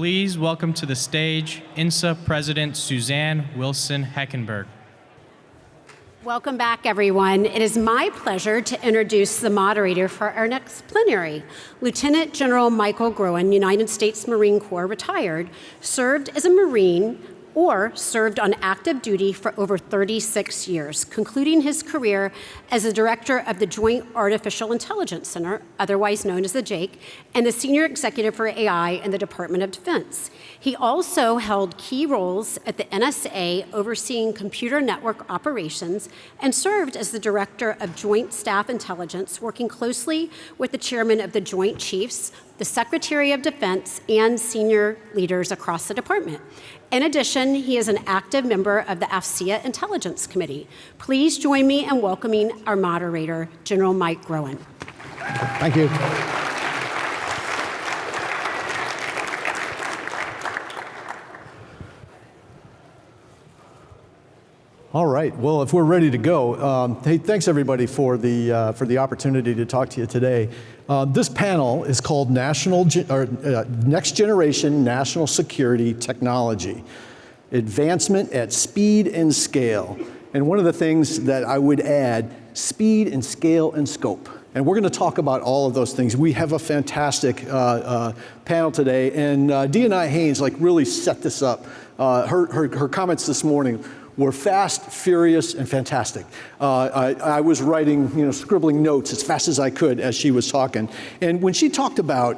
please welcome to the stage INSA President Suzanne Wilson-Heckenberg. Welcome back, everyone. It is my pleasure to introduce the moderator for our next plenary. Lieutenant General Michael Groen, United States Marine Corps, retired, served as a Marine or served on active duty for over 36 years, concluding his career as the director of the Joint Artificial Intelligence Center, otherwise known as the JAIC, and the senior executive for AI in the Department of Defense. He also held key roles at the NSA overseeing computer network operations and served as the director of Joint Staff Intelligence, working closely with the chairman of the Joint Chiefs, the Secretary of Defense, and senior leaders across the department. In addition, he is an active member of the AFCEA Intelligence Committee. Please join me in welcoming our moderator, General Mike Groen. Thank you. All right. Well, if we're ready to go, hey, thanks everybody for the opportunity to talk to you today. This panel is called Next Generation National Security Technology, Advancement at Speed and Scale. And one of the things that I would add, speed and scale and scope. And we're going to talk about all of those things. We have a fantastic panel today, and Deanna Haynes really set this up. Her comments this morning were fast, furious, and fantastic. I was writing, scribbling notes as fast as I could as she was talking. And when she talked about,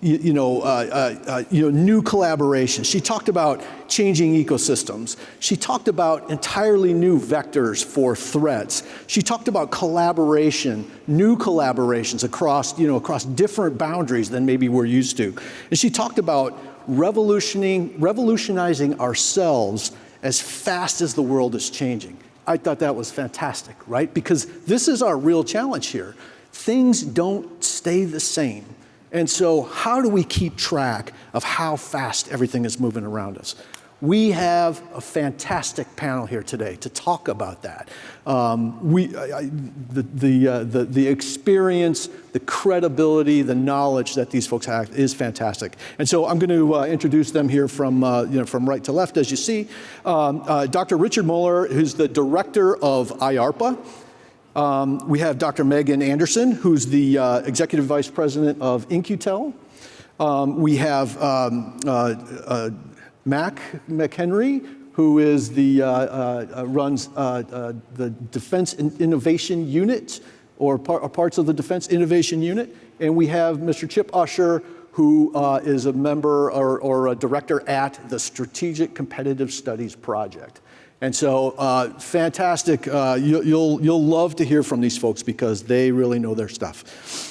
new collaboration, she talked about changing ecosystems. She talked about entirely new vectors for threats. She talked about collaboration, new collaborations across different boundaries than maybe we're used to. And she talked about revolutionizing ourselves as fast as the world is changing. I thought that was fantastic, right? Because this is our real challenge here. Things don't stay the same. And so how do we keep track of how fast everything is moving around us? We have a fantastic panel here today to talk about that. The experience, the credibility, the knowledge that these folks have is fantastic. And so I'm going to introduce them here from right to left, as you see. Dr. Richard Muller, who's the director of IARPA. We have Dr. Megan Anderson, who's the executive vice president of In-Q-Tel. We have McHenry, who is runs the Defense Innovation Unit, or parts of the Defense Innovation Unit. And we have Mr. Chip Usher, who is a member or a director at the Strategic Competitive Studies Project. And so fantastic. You'll love to hear from these folks because they really know their stuff.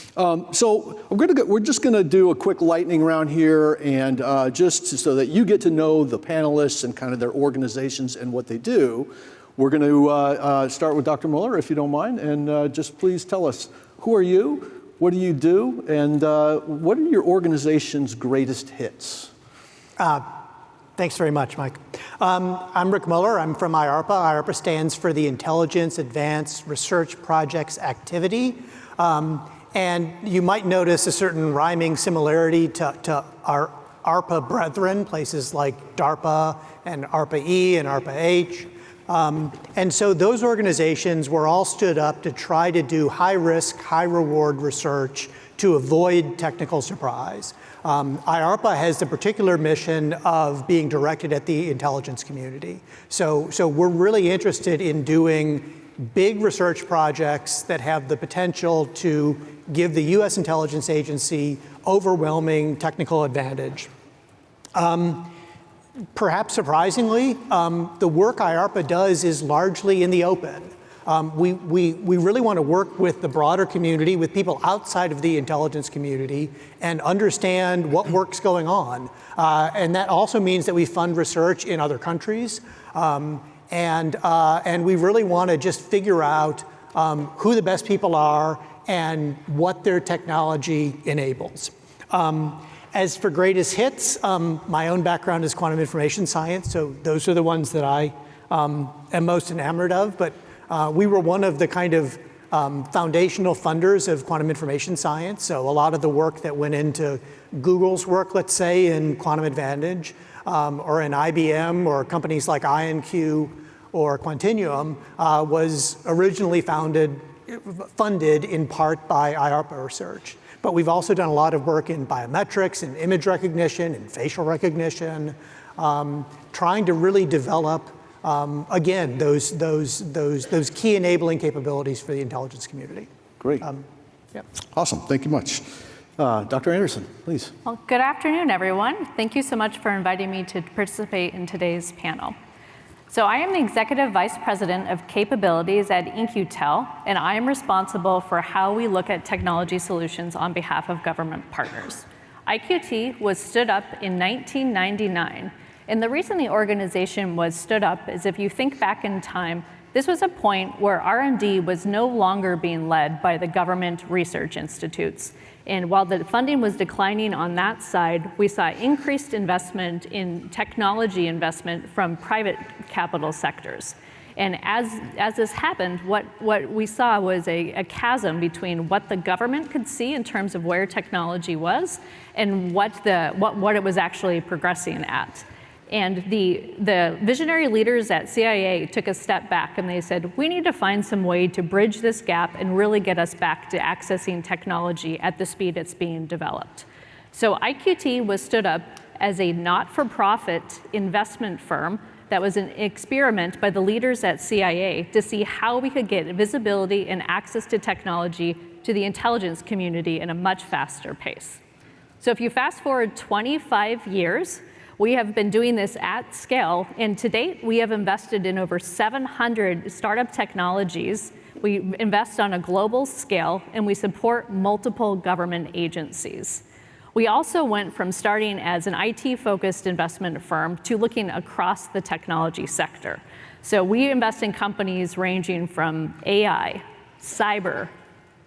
So we're just going to do a quick lightning round here, and just so that you get to know the panelists and kind of their organizations and what they do, we're going to start with Dr. Muller, if you don't mind, and just please tell us, who are you, what do you do, and what are your organization's greatest hits? Thanks very much, Mike. I'm Rick Muller. I'm from IARPA. IARPA stands for the Intelligence Advanced Research Projects Activity. And you might notice a certain rhyming similarity to our ARPA brethren, places like DARPA and ARPA-E and ARPA-H. And so those organizations were all stood up to try to do high-risk, high-reward research to avoid technical surprise. IARPA has the particular mission of being directed at the intelligence community. So we're really interested in doing big research projects that have the potential to give the U.S. intelligence agency overwhelming technical advantage. Perhaps surprisingly, the work IARPA does is largely in the open. We really want to work with the broader community, with people outside of the intelligence community, and understand what work's going on. And that also means that we fund research in other countries. And we really want to just figure out who the best people are and what their technology enables. As for greatest hits, my own background is quantum information science, so those are the ones that I am most enamored of. But we were one of the kind of foundational funders of quantum information science. So a lot of the work that went into Google's work, let's say, in quantum advantage, or in IBM or companies like In-Q or Quantinuum, was originally funded in part by IARPA research. But we've also done a lot of work in biometrics and image recognition and facial recognition, trying to really develop, again, those key enabling capabilities for the intelligence community. Great. Awesome. Thank you much. Dr. Anderson, please. Well, good afternoon, everyone. Thank you so much for inviting me to participate in today's panel. So I am the Executive Vice President of Capabilities at In-Q-Tel, and I am responsible for how we look at technology solutions on behalf of government partners. IQT was stood up in 1999, and the reason the organization was stood up is if you think back in time, this was a point where R&D was no longer being led by the government research institutes. And while the funding was declining on that side, we saw increased investment in technology investment from private capital sectors. And as this happened, what we saw was a chasm between what the government could see in terms of where technology was and what it was actually progressing at. And the visionary leaders at CIA took a step back and they said, we need to find some way to bridge this gap and really get us back to accessing technology at the speed it's being developed. So IQT was stood up as a not-for-profit investment firm that was an experiment by the leaders at CIA to see how we could get visibility and access to technology to the intelligence community in a much faster pace. So if you fast forward 25 years, we have been doing this at scale, and to date, we have invested in over 700 startup technologies. We invest on a global scale, and we support multiple government agencies. We also went from starting as an IT-focused investment firm to looking across the technology sector. So we invest in companies ranging from AI, cyber,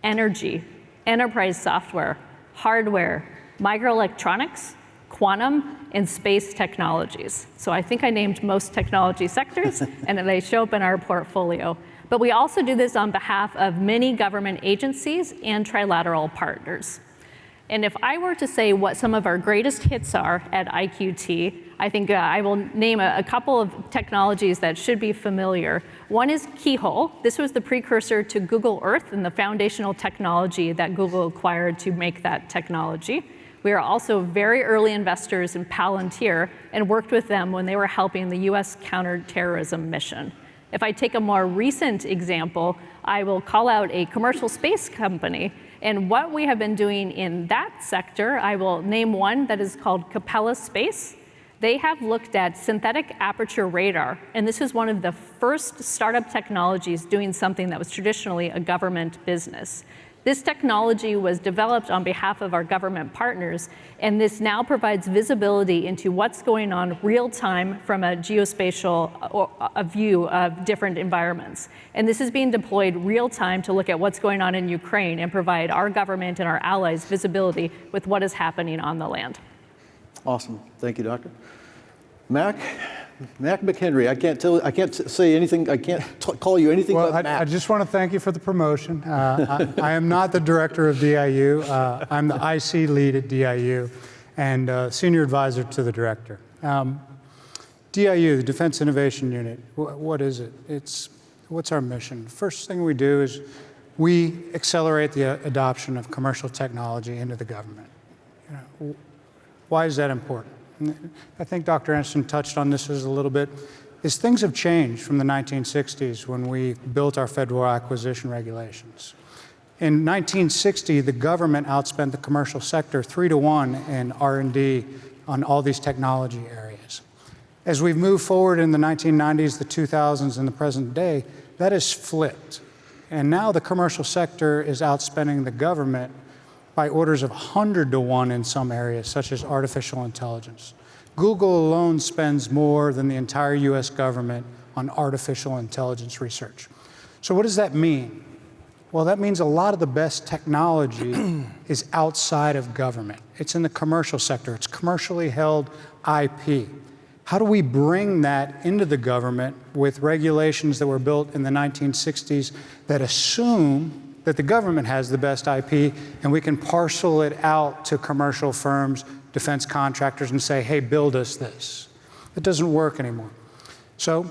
energy, enterprise software, hardware, microelectronics, quantum, and space technologies. So I think I named most technology sectors, and they show up in our portfolio. But we also do this on behalf of many government agencies and trilateral partners. And if I were to say what some of our greatest hits are at IQT, I think I will name a couple of technologies that should be familiar. One is Keyhole. This was the precursor to Google Earth and the foundational technology that Google acquired to make that technology. We are also very early investors in Palantir and worked with them when they were helping the US counterterrorism mission. If I take a more recent example, I will call out a commercial space company. And what we have been doing in that sector, I will name one that is called Capella Space. They have looked at synthetic aperture radar, and this is one of the first startup technologies doing something that was traditionally a government business. This technology was developed on behalf of our government partners, and this now provides visibility into what's going on real time from a geospatial view of different environments. And this is being deployed real time to look at what's going on in Ukraine and provide our government and our allies visibility with what is happening on the land. Awesome. Thank you, Doctor. Mac McHenry. I can't say anything. I can't call you anything but Mac. I just want to thank you for the promotion. I am not the director of DIU. I'm the IC lead at DIU and senior advisor to the director. DIU, the Defense Innovation Unit, what is it? What's our mission? First thing we do is we accelerate the adoption of commercial technology into the government. Why is that important? I think Dr. Anderson touched on this a little bit, is things have changed from the 1960s when we built our federal acquisition regulations. In 1960, the government outspent the commercial sector 3-to-1 in R&D on all these technology areas. As we've moved forward in the 1990s, the 2000s, and the present day, that has flipped. And now the commercial sector is outspending the government by orders of 100-to-1 in some areas, such as artificial intelligence. Google alone spends more than the entire US government on artificial intelligence research. So what does that mean? Well, that means a lot of the best technology is outside of government. It's in the commercial sector. It's commercially held IP. How do we bring that into the government with regulations that were built in the 1960s that assume that the government has the best IP, and we can parcel it out to commercial firms, defense contractors, and say, hey, build us this. It doesn't work anymore. So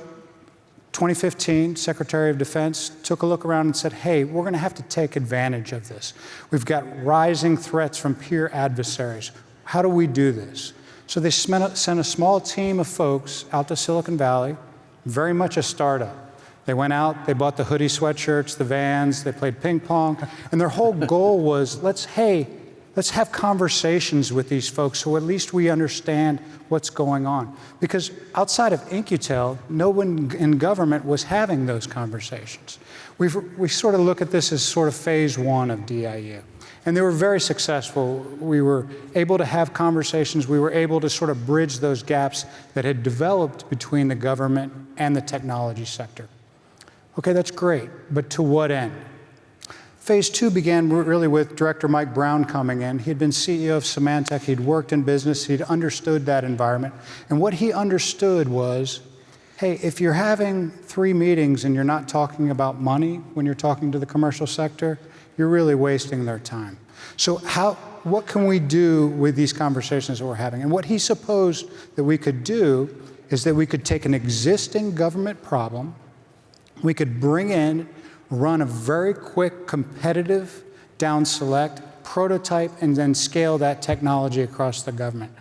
2015, Secretary of Defense took a look around and said, hey, we're going to have to take advantage of this. We've got rising threats from peer adversaries. How do we do this? So they sent a small team of folks out to Silicon Valley, very much a startup. They went out, they bought the hoodie sweatshirts, the Vans, they played ping pong, and their whole goal was, let's have conversations with these folks so at least we understand what's going on. Because outside of In-Q-Tel, no one in government was having those conversations. We sort of look at this as sort of phase one of DIU. And they were very successful. We were able to have conversations. We were able to sort of bridge those gaps that had developed between the government and the technology sector. Okay, that's great, but to what end? Phase two began really with Director Mike Brown coming in. He had been CEO of Symantec. He'd worked in business. He'd understood that environment. And what he understood was, hey, if you're having 3 meetings and you're not talking about money when you're talking to the commercial sector, you're really wasting their time. So what can we do with these conversations that we're having? And what he supposed that we could do is that we could take an existing government problem, we could bring in, run a very quick competitive down select, prototype, and then scale that technology across the government.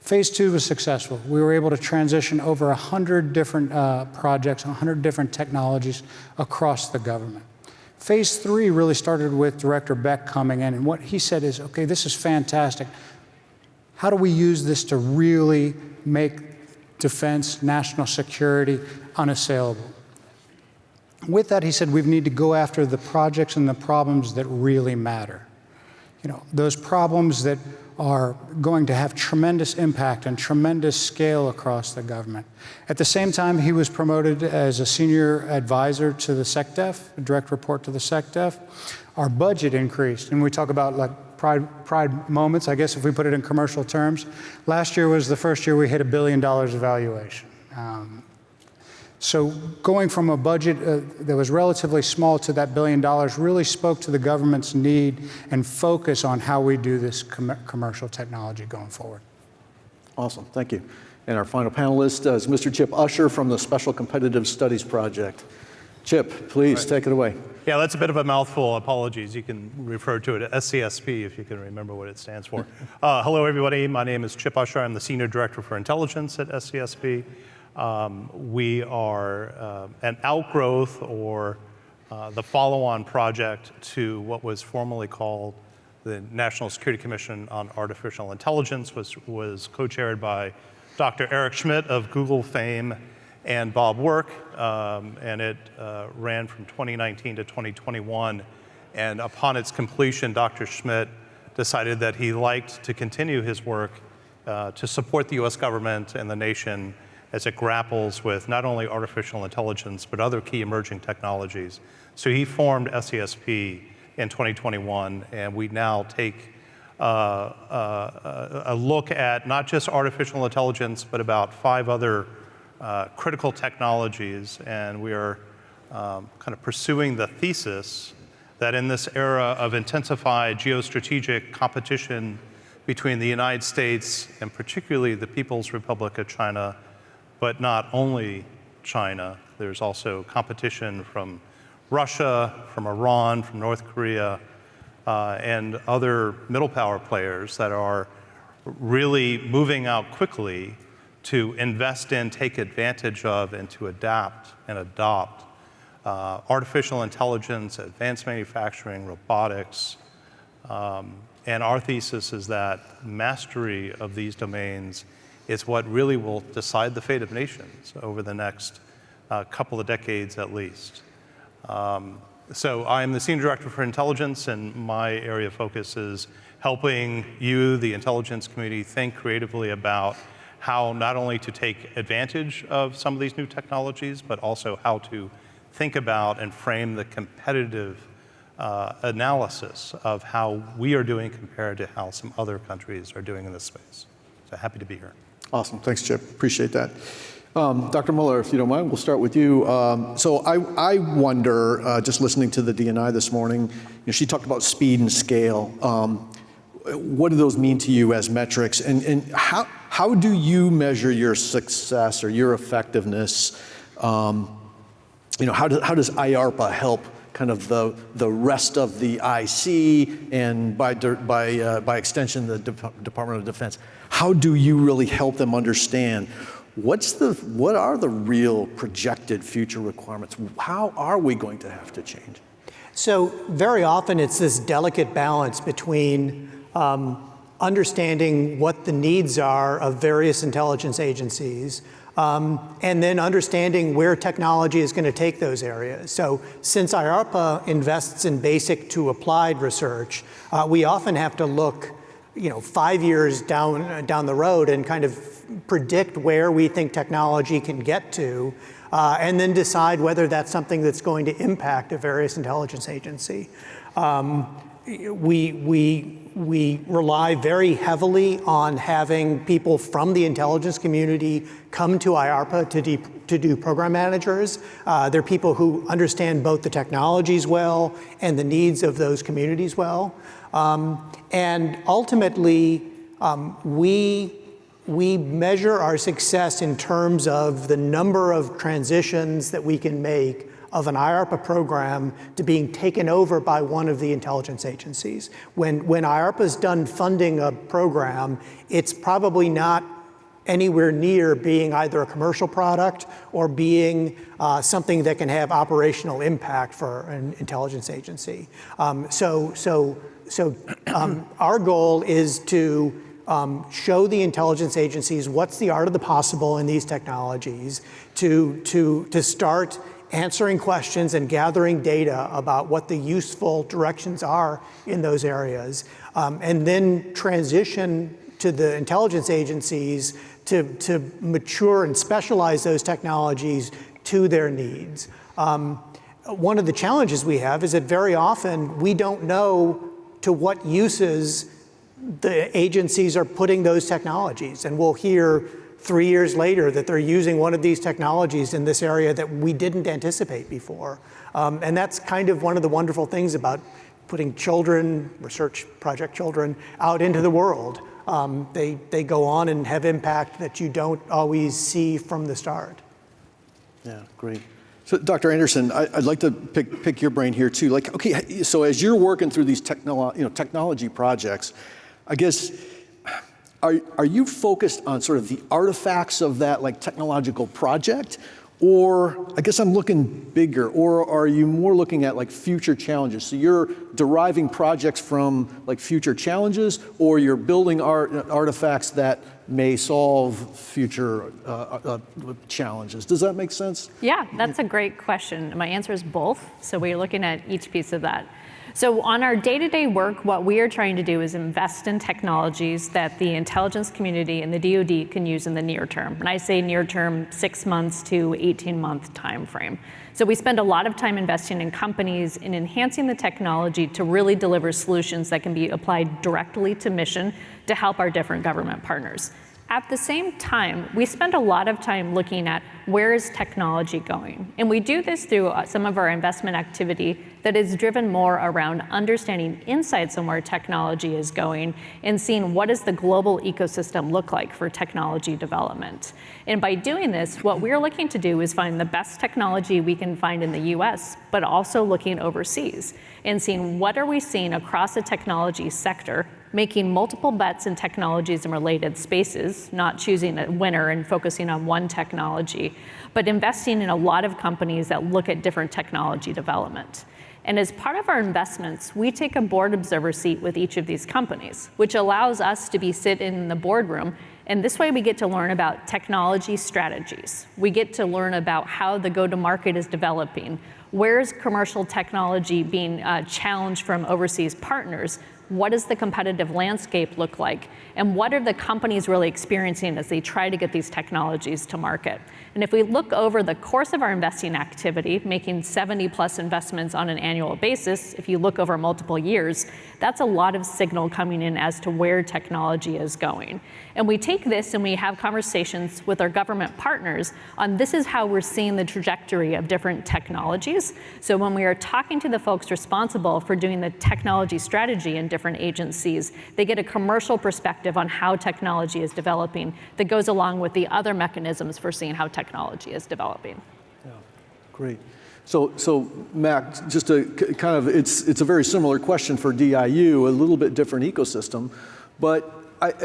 Phase two was successful. We were able to transition over 100 different projects, 100 different technologies across the government. Phase three really started with Director Beck coming in, and what he said is, okay, this is fantastic. How do we use this to really make defense, national security unassailable? With that, he said, we need to go after the projects and the problems that really matter. You know, those problems that are going to have tremendous impact and tremendous scale across the government. At the same time, he was promoted as a senior advisor to the SecDef, a direct report to the SecDef. Our budget increased, and we talk about like pride moments, I guess if we put it in commercial terms. Last year was the first year we hit $1 billion of valuation. So going from a budget that was relatively small to that $1 billion really spoke to the government's need and focus on how we do this commercial technology going forward. Awesome, thank you. And our final panelist is Mr. Chip Usher from the Special Competitive Studies Project. Chip, please take it away. Yeah, that's a bit of a mouthful. Apologies. You can refer to it as SCSP if you can remember what it stands for. Hello, everybody. My name is Chip Usher. I'm the Senior Director for Intelligence at SCSP. We are an outgrowth or the follow-on project to what was formerly called the National Security Commission on Artificial Intelligence, which was co-chaired by Dr. Eric Schmidt of Google fame and Bob Work, and it ran from 2019 to 2021. And upon its completion, Dr. Schmidt decided that he liked to continue his work to support the US government and the nation as it grapples with not only artificial intelligence, but other key emerging technologies. So he formed SCSP in 2021, and we now take a look at not just artificial intelligence, but about 5 other critical technologies, and we are kind of pursuing the thesis that in this era of intensified geostrategic competition between the United States and particularly the People's Republic of China, but not only China, there's also competition from Russia, from Iran, from North Korea, and other middle power players that are really moving out quickly to invest in, take advantage of, and to adapt and adopt artificial intelligence, advanced manufacturing, robotics. And our thesis is that mastery of these domains is what really will decide the fate of nations over the next couple of decades at least. So I'm the Senior Director for Intelligence, and my area of focus is helping you, the intelligence community, think creatively about how not only to take advantage of some of these new technologies, but also how to think about and frame the competitive analysis of how we are doing compared to how some other countries are doing in this space. So happy to be here. Awesome. Thanks, Chip. Appreciate that. Dr. Muller, if you don't mind, we'll start with you. So I wonder, just listening to the D&I this morning, she talked about speed and scale. What do those mean to you as metrics? And how do you measure your success or your effectiveness? How does IARPA help kind of the rest of the IC and by extension the Department of Defense? How do you really help them understand what are the real projected future requirements? How are we going to have to change? So very often it's this delicate balance between understanding what the needs are of various intelligence agencies, and then understanding where technology is going to take those areas. So since IARPA invests in basic to applied research, we often have to look 5 years down the road and kind of predict where we think technology can get to, and then decide whether that's something that's going to impact a various intelligence agency. We rely very heavily on having people from the intelligence community come to IARPA to do program managers. They're people who understand both the technologies well and the needs of those communities well. And ultimately, we measure our success in terms of the number of transitions that we can make of an IARPA program to being taken over by one of the intelligence agencies. When IARPA's done funding a program, it's probably not anywhere near being either a commercial product or being something that can have operational impact for an intelligence agency. So our goal is to show the intelligence agencies what's the art of the possible in these technologies, to start answering questions and gathering data about what the useful directions are in those areas, and then transition to the intelligence agencies to mature and specialize those technologies to their needs. One of the challenges we have is that very often we don't know to what uses the agencies are putting those technologies, and we'll hear 3 years later that they're using one of these technologies in this area that we didn't anticipate before. And that's kind of one of the wonderful things about putting children, research project children, out into the world. They go on and have impact that you don't always see from the start. Yeah, great. So, Dr. Anderson, I'd like to pick your brain here too. Like, okay, so as you're working through these technology projects, I guess, are you focused on sort of the artifacts of that like technological project? Or I guess I'm looking bigger, or are you more looking at like future challenges? So you're deriving projects from like future challenges, or you're building artifacts that may solve future challenges. Does that make sense? Yeah, that's a great question. My answer is both. So we're looking at each piece of that. So on our day-to-day work, what we are trying to do is invest in technologies that the intelligence community and the DoD can use in the near term. And I say near term, 6 months to 18-month time frame. So we spend a lot of time investing in companies in enhancing the technology to really deliver solutions that can be applied directly to mission to help our different government partners. At the same time, we spend a lot of time looking at where is technology going? And we do this through some of our investment activity that is driven more around understanding insights on where technology is going and seeing what does the global ecosystem look like for technology development. And by doing this, what we're looking to do is find the best technology we can find in the US, but also looking overseas and seeing what are we seeing across the technology sector, making multiple bets in technologies and related spaces, not choosing a winner and focusing on one technology, but investing in a lot of companies that look at different technology development. And as part of our investments, we take a board observer seat with each of these companies, which allows us to sit in the boardroom. And this way we get to learn about technology strategies. We get to learn about how the go-to-market is developing. Where's commercial technology being challenged from overseas partners? what does the competitive landscape look like, and what are the companies really experiencing as they try to get these technologies to market. And if we look over the course of our investing activity, making 70 plus investments on an annual basis, if you look over multiple years, that's a lot of signal coming in as to where technology is going. And we take this and we have conversations with our government partners on this is how we're seeing the trajectory of different technologies. So when we are talking to the folks responsible for doing the technology strategy in different agencies, they get a commercial perspective on how technology is developing that goes along with the other mechanisms for seeing how technology is developing. Yeah, great. So Mac, just to kind of, it's a very similar question for DIU, a little bit different ecosystem, but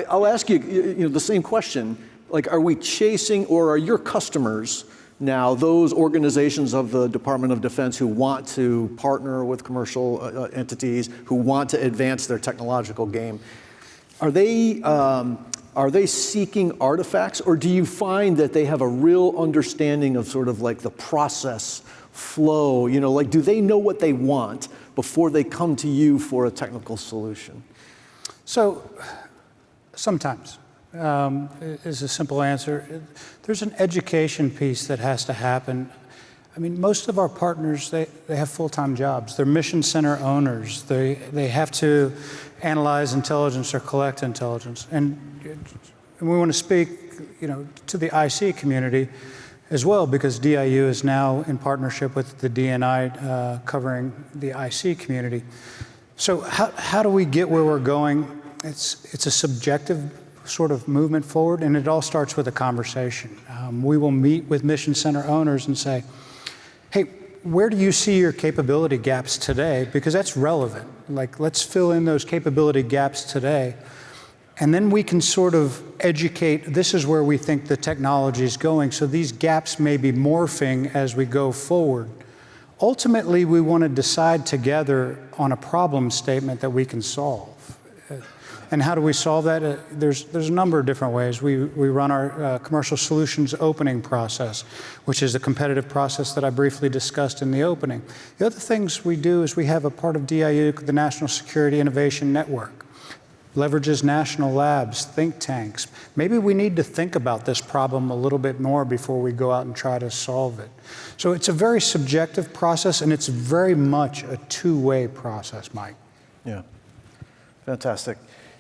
I'll ask you, the same question. Like, are we chasing, or are your customers now those organizations of the Department of Defense who want to partner with commercial entities, who want to advance their technological game? Are they seeking artifacts, or do you find that they have a real understanding of sort of like the process flow? Like, do they know what they want before they come to you for a technical solution? So, sometimes is a simple answer. There's an education piece that has to happen. I mean, most of our partners, they have full-time jobs. They're mission center owners. They have to analyze intelligence or collect intelligence. And we want to speak, to the IC community as well, because DIU is now in partnership with the DNI covering the IC community. So how do we get where we're going? It's a subjective sort of movement forward, and it all starts with a conversation. We will meet with mission center owners and say, hey, where do you see your capability gaps today? Because that's relevant. Like, let's fill in those capability gaps today. And then we can sort of educate, this is where we think the technology is going, so these gaps may be morphing as we go forward. Ultimately, we want to decide together on a problem statement that we can solve. And how do we solve that? There's a number of different ways. We run our commercial solutions opening process, which is a competitive process that I briefly discussed in the opening. The other things we do is we have a part of DIU, the National Security Innovation Network, leverages national labs, think tanks. Maybe we need to think about this problem a little bit more before we go out and try to solve it. So it's a very subjective process, and it's very much a two-way process, Mike. Yeah, fantastic.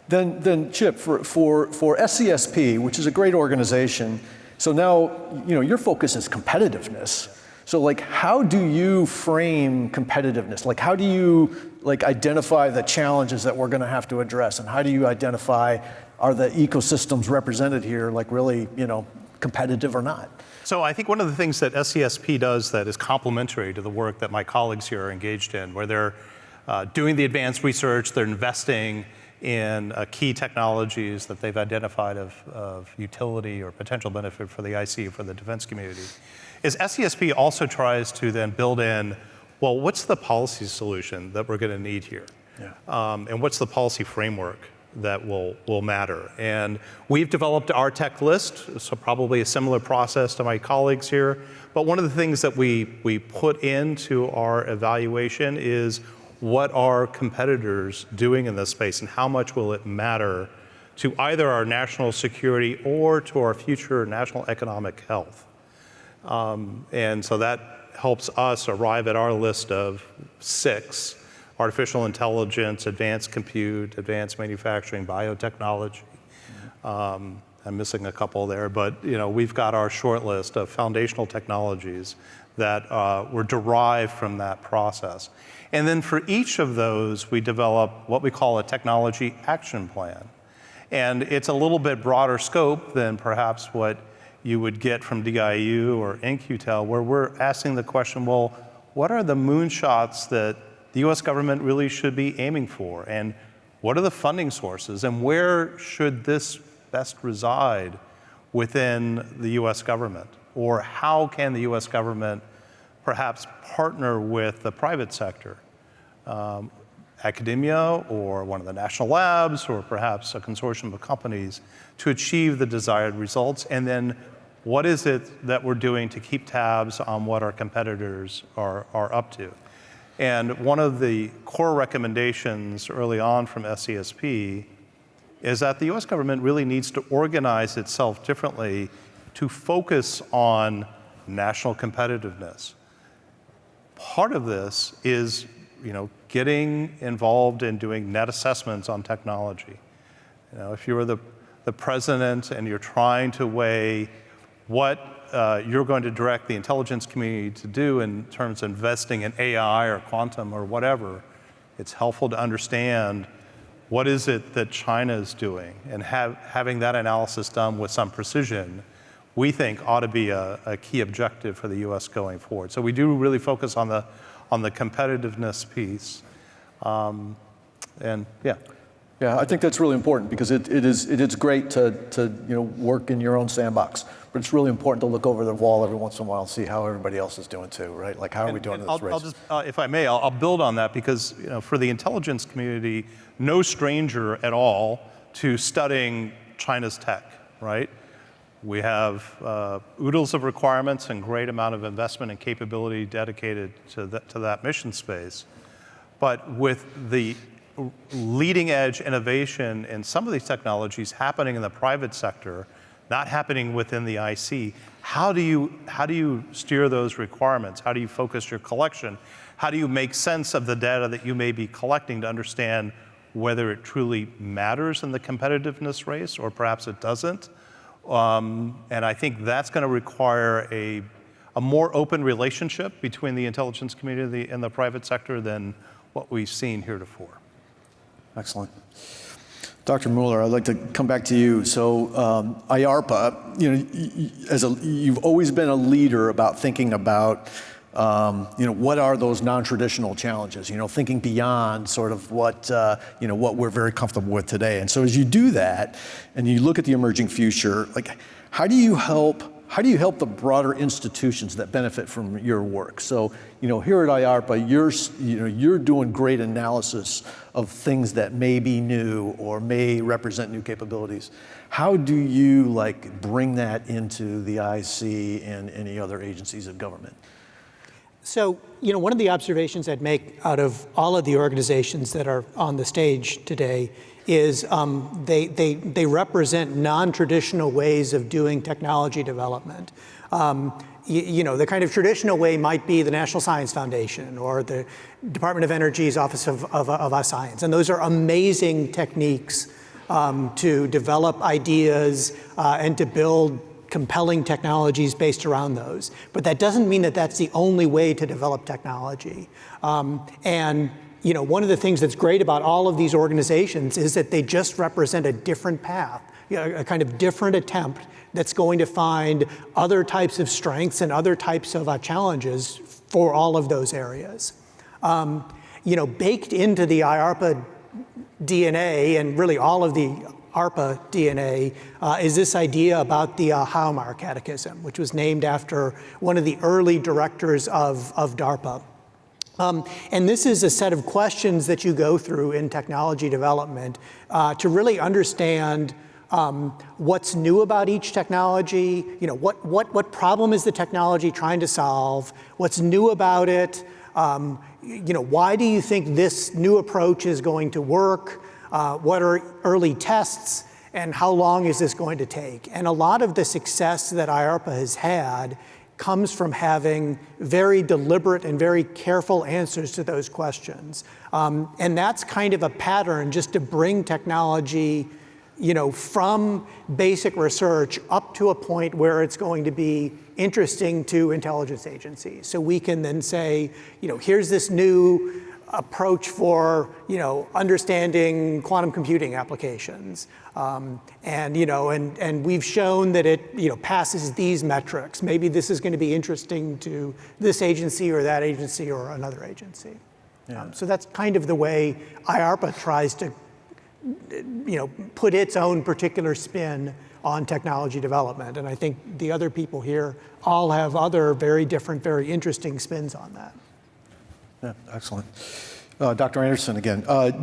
Then Chip, for SCSP, which is a great organization, so now, your focus is competitiveness. So like, how do you frame competitiveness? Like, how do you identify the challenges that we're going to have to address? And how do you identify, are the ecosystems represented here like really, competitive or not? So I think one of the things that SCSP does that is complementary to the work that my colleagues here are engaged in, where they're doing the advanced research, they're investing in key technologies that they've identified of utility or potential benefit for the IC, for the defense community, is SCSP also tries to then build in, well, what's the policy solution that we're going to need here? Yeah. And what's the policy framework that will matter? And we've developed our tech list, so probably a similar process to my colleagues here. But one of the things that we put into our evaluation is, what are competitors doing in this space, and how much will it matter to either our national security or to our future national economic health? And so that helps us arrive at our list of 6: artificial intelligence, advanced compute, advanced manufacturing, biotechnology. I'm missing a couple there, but we've got our short list of foundational technologies that were derived from that process. And then for each of those, we develop what we call a technology action plan. And it's a little bit broader scope than perhaps what you would get from DIU or In-Q-Tel, where we're asking the question, well, what are the moonshots that the US government really should be aiming for? And what are the funding sources? And where should this best reside within the US government? Or how can the US government perhaps partner with the private sector, academia or one of the national labs, or perhaps a consortium of companies, to achieve the desired results? And then what is it that we're doing to keep tabs on what our competitors are up to? And one of the core recommendations early on from SESP is that the US government really needs to organize itself differently to focus on national competitiveness. Part of this is, getting involved in doing net assessments on technology. If you're the president and you're trying to weigh what you're going to direct the intelligence community to do in terms of investing in AI or quantum or whatever, it's helpful to understand what is it that China is doing, and having that analysis done with some precision, we think ought to be a key objective for the US going forward. So we do really focus on the competitiveness piece. Yeah, I think that's really important because it is great to work in your own sandbox, but it's really important to look over the wall every once in a while and see how everybody else is doing too, right? Like, how are we doing in this race? I'll just, if I may, I'll build on that because for the intelligence community, no stranger at all to studying China's tech, right? We have oodles of requirements and great amount of investment and capability dedicated to that mission space. But with the leading edge innovation in some of these technologies happening in the private sector, not happening within the IC, how do you steer those requirements? How do you focus your collection? How do you make sense of the data that you may be collecting to understand whether it truly matters in the competitiveness race or perhaps it doesn't? And I think that's going to require a more open relationship between the intelligence community and the private sector than what we've seen heretofore. Excellent. Dr. Muller, I'd like to come back to you. So IARPA, you've always been a leader about thinking about, what are those non-traditional challenges? Thinking beyond sort of what we're very comfortable with today. And so as you do that, and you look at the emerging future, like how do you help the broader institutions that benefit from your work? So, here at IARPA, you're doing great analysis of things that may be new or may represent new capabilities. How do you bring that into the IC and any other agencies of government? So, one of the observations I'd make out of all of the organizations that are on the stage today is they represent non-traditional ways of doing technology development. The kind of traditional way might be the National Science Foundation or the Department of Energy's Office of Science. And those are amazing techniques to develop ideas and to build compelling technologies based around those. But that doesn't mean that that's the only way to develop technology. One of the things that's great about all of these organizations is that they just represent a different path, a kind of different attempt that's going to find other types of strengths and other types of challenges for all of those areas. Baked into the IARPA DNA and really all of the ARPA DNA is this idea about the Haumar Catechism, which was named after one of the early directors of DARPA. And this is a set of questions that you go through in technology development to really understand what's new about each technology, what problem is the technology trying to solve, what's new about it, why do you think this new approach is going to work, what are early tests, and how long is this going to take? And a lot of the success that IARPA has had comes from having very deliberate and very careful answers to those questions. And that's kind of a pattern just to bring technology, from basic research up to a point where it's going to be interesting to intelligence agencies. So we can then say, here's this new approach for, understanding quantum computing applications. And we've shown that it, passes these metrics. Maybe this is going to be interesting to this agency or that agency or another agency. Yeah. So that's kind of the way IARPA tries to, put its own particular spin on technology development. And I think the other people here all have other very different, very interesting spins on that. Yeah, excellent. Dr. Anderson again.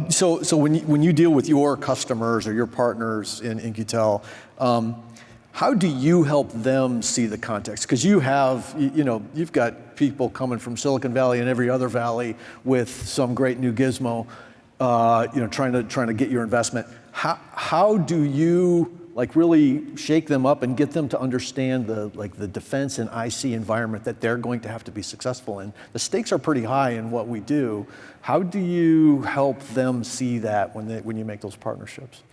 So when you deal with your customers or your partners in In-Q-Tel, How do you help them see the context? Because you have, you've got people coming from Silicon Valley and every other valley with some great new gizmo, trying to get your investment. How do you really shake them up and get them to understand the defense and IC environment that they're going to have to be successful in? The stakes are pretty high in what we do. How do you help them see that when you make those partnerships?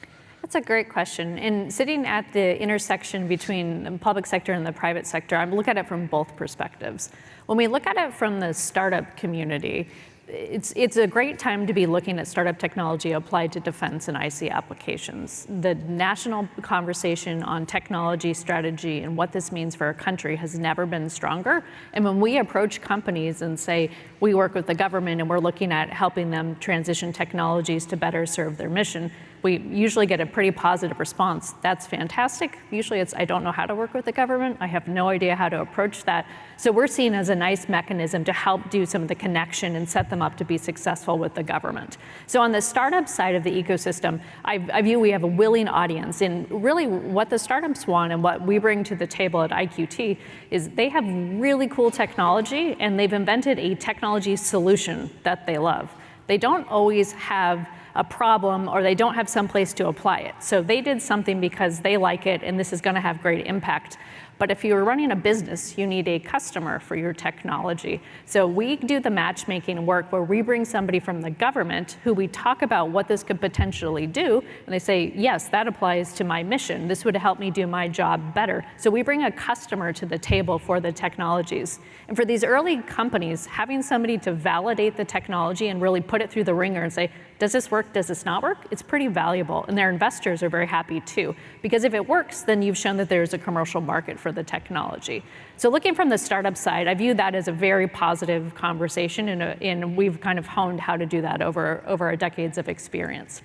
That's a great question. And sitting at the intersection between the public sector and the private sector, I look at it from both perspectives. When we look at it from the startup community, it's a great time to be looking at startup technology applied to defense and IC applications. The national conversation on technology strategy and what this means for our country has never been stronger. And when we approach companies and say, we work with the government and we're looking at helping them transition technologies to better serve their mission, we usually get a pretty positive response. That's fantastic. Usually it's, I don't know how to work with the government. I have no idea how to approach that. So we're seen as a nice mechanism to help do some of the connection and set them up to be successful with the government. So on the startup side of the ecosystem, I view we have a willing audience. And really what the startups want and what we bring to the table at IQT is they have really cool technology and they've invented a technology solution that they love. They don't always have a problem or they don't have some place to apply it. So they did something because they like it and this is going to have great impact. But if you're running a business, you need a customer for your technology. So we do the matchmaking work where we bring somebody from the government who we talk about what this could potentially do, and they say, yes, that applies to my mission. This would help me do my job better. So we bring a customer to the table for the technologies. And for these early companies, having somebody to validate the technology and really put it through the ringer and say, does this work, does this not work? It's pretty valuable, and their investors are very happy too. Because if it works, then you've shown that there's a commercial market for the technology. So looking from the startup side, I view that as a very positive conversation, and we've kind of honed how to do that over our decades of experience.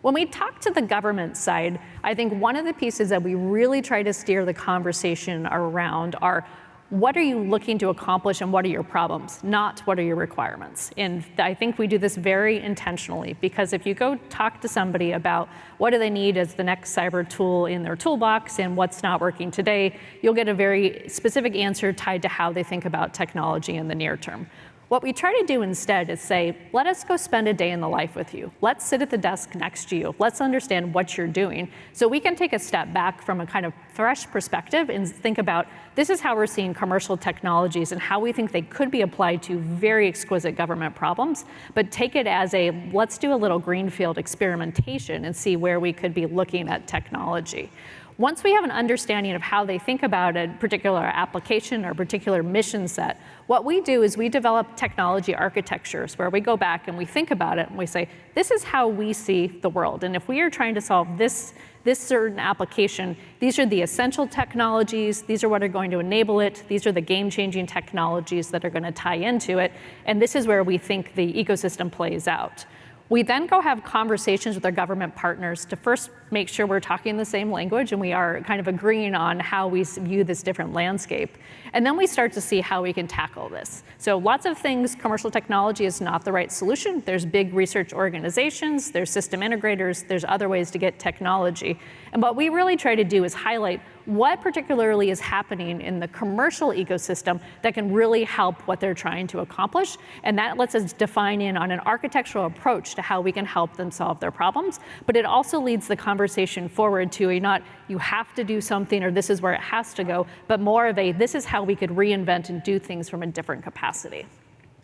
When we talk to the government side, I think one of the pieces that we really try to steer the conversation around are what are you looking to accomplish and what are your problems, not what are your requirements. And I think we do this very intentionally because if you go talk to somebody about what do they need as the next cyber tool in their toolbox and what's not working today, you'll get a very specific answer tied to how they think about technology in the near term. What we try to do instead is say, let us go spend a day in the life with you. Let's sit at the desk next to you. Let's understand what you're doing so we can take a step back from a kind of fresh perspective and think about this is how we're seeing commercial technologies and how we think they could be applied to very exquisite government problems, but take it as a, let's do a little greenfield experimentation and see where we could be looking at technology. Once we have an understanding of how they think about a particular application or particular mission set, what we do is we develop technology architectures where we go back and we think about it and we say, this is how we see the world. And if we are trying to solve this certain application, these are the essential technologies, these are what are going to enable it, these are the game-changing technologies that are going to tie into it, and this is where we think the ecosystem plays out. We then go have conversations with our government partners to first make sure we're talking the same language and we are kind of agreeing on how we view this different landscape. And then we start to see how we can tackle this. So lots of things, commercial technology is not the right solution. There's big research organizations, there's system integrators, there's other ways to get technology. And what we really try to do is highlight what particularly is happening in the commercial ecosystem that can really help what they're trying to accomplish. And that lets us define in on an architectural approach to how we can help them solve their problems. But it also leads the conversation forward to a not you have to do something or this is where it has to go, but more of a this is how we could reinvent and do things from a different capacity.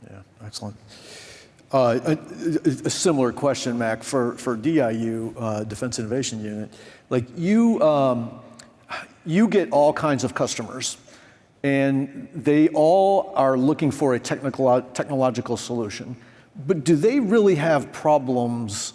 Yeah, excellent. A similar question, Mac, for DIU, Defense Innovation Unit. Like you get all kinds of customers, and they all are looking for a technological solution. But do they really have problems?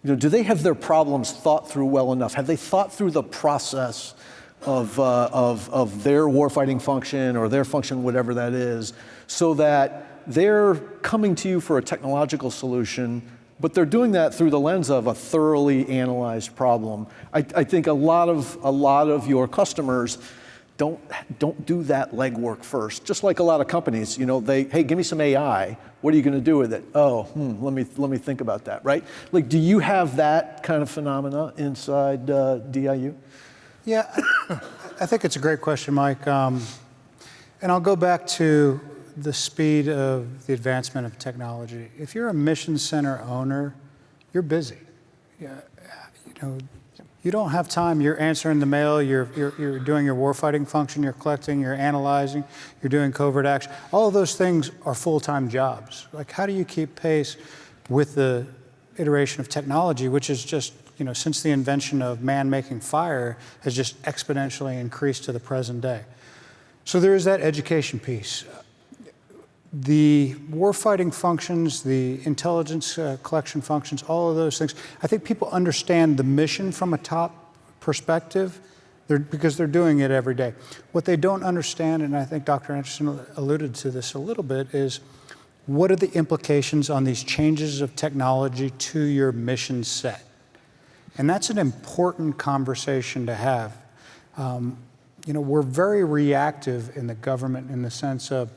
Do they have their problems thought through well enough? Have they thought through the process of their warfighting function or their function, whatever that is, so that they're coming to you for a technological solution, but they're doing that through the lens of a thoroughly analyzed problem? I think a lot of your customers don't do that legwork first. Just like a lot of companies, hey, give me some AI. What are you going to do with it? Oh, let me think about that, right? Like, do you have that kind of phenomena inside DIU? Yeah, I think it's a great question, Mike. And I'll go back to the speed of the advancement of technology. If you're a mission center owner, you're busy. Yeah, you know, you don't have time. You're answering the mail. You're doing your warfighting function. You're collecting. You're analyzing. You're doing covert action. All of those things are full-time jobs. Like, how do you keep pace with the iteration of technology, which is just, you know, since the invention of man making fire, has just exponentially increased to the present day. So there is that education piece. The warfighting functions, the intelligence collection functions, all of those things, I think people understand the mission from a top perspective because they're doing it every day. What they don't understand, and I think Dr. Anderson alluded to this a little bit, is what are the implications on these changes of technology to your mission set? And that's an important conversation to have. You know, we're very reactive in the government in the sense of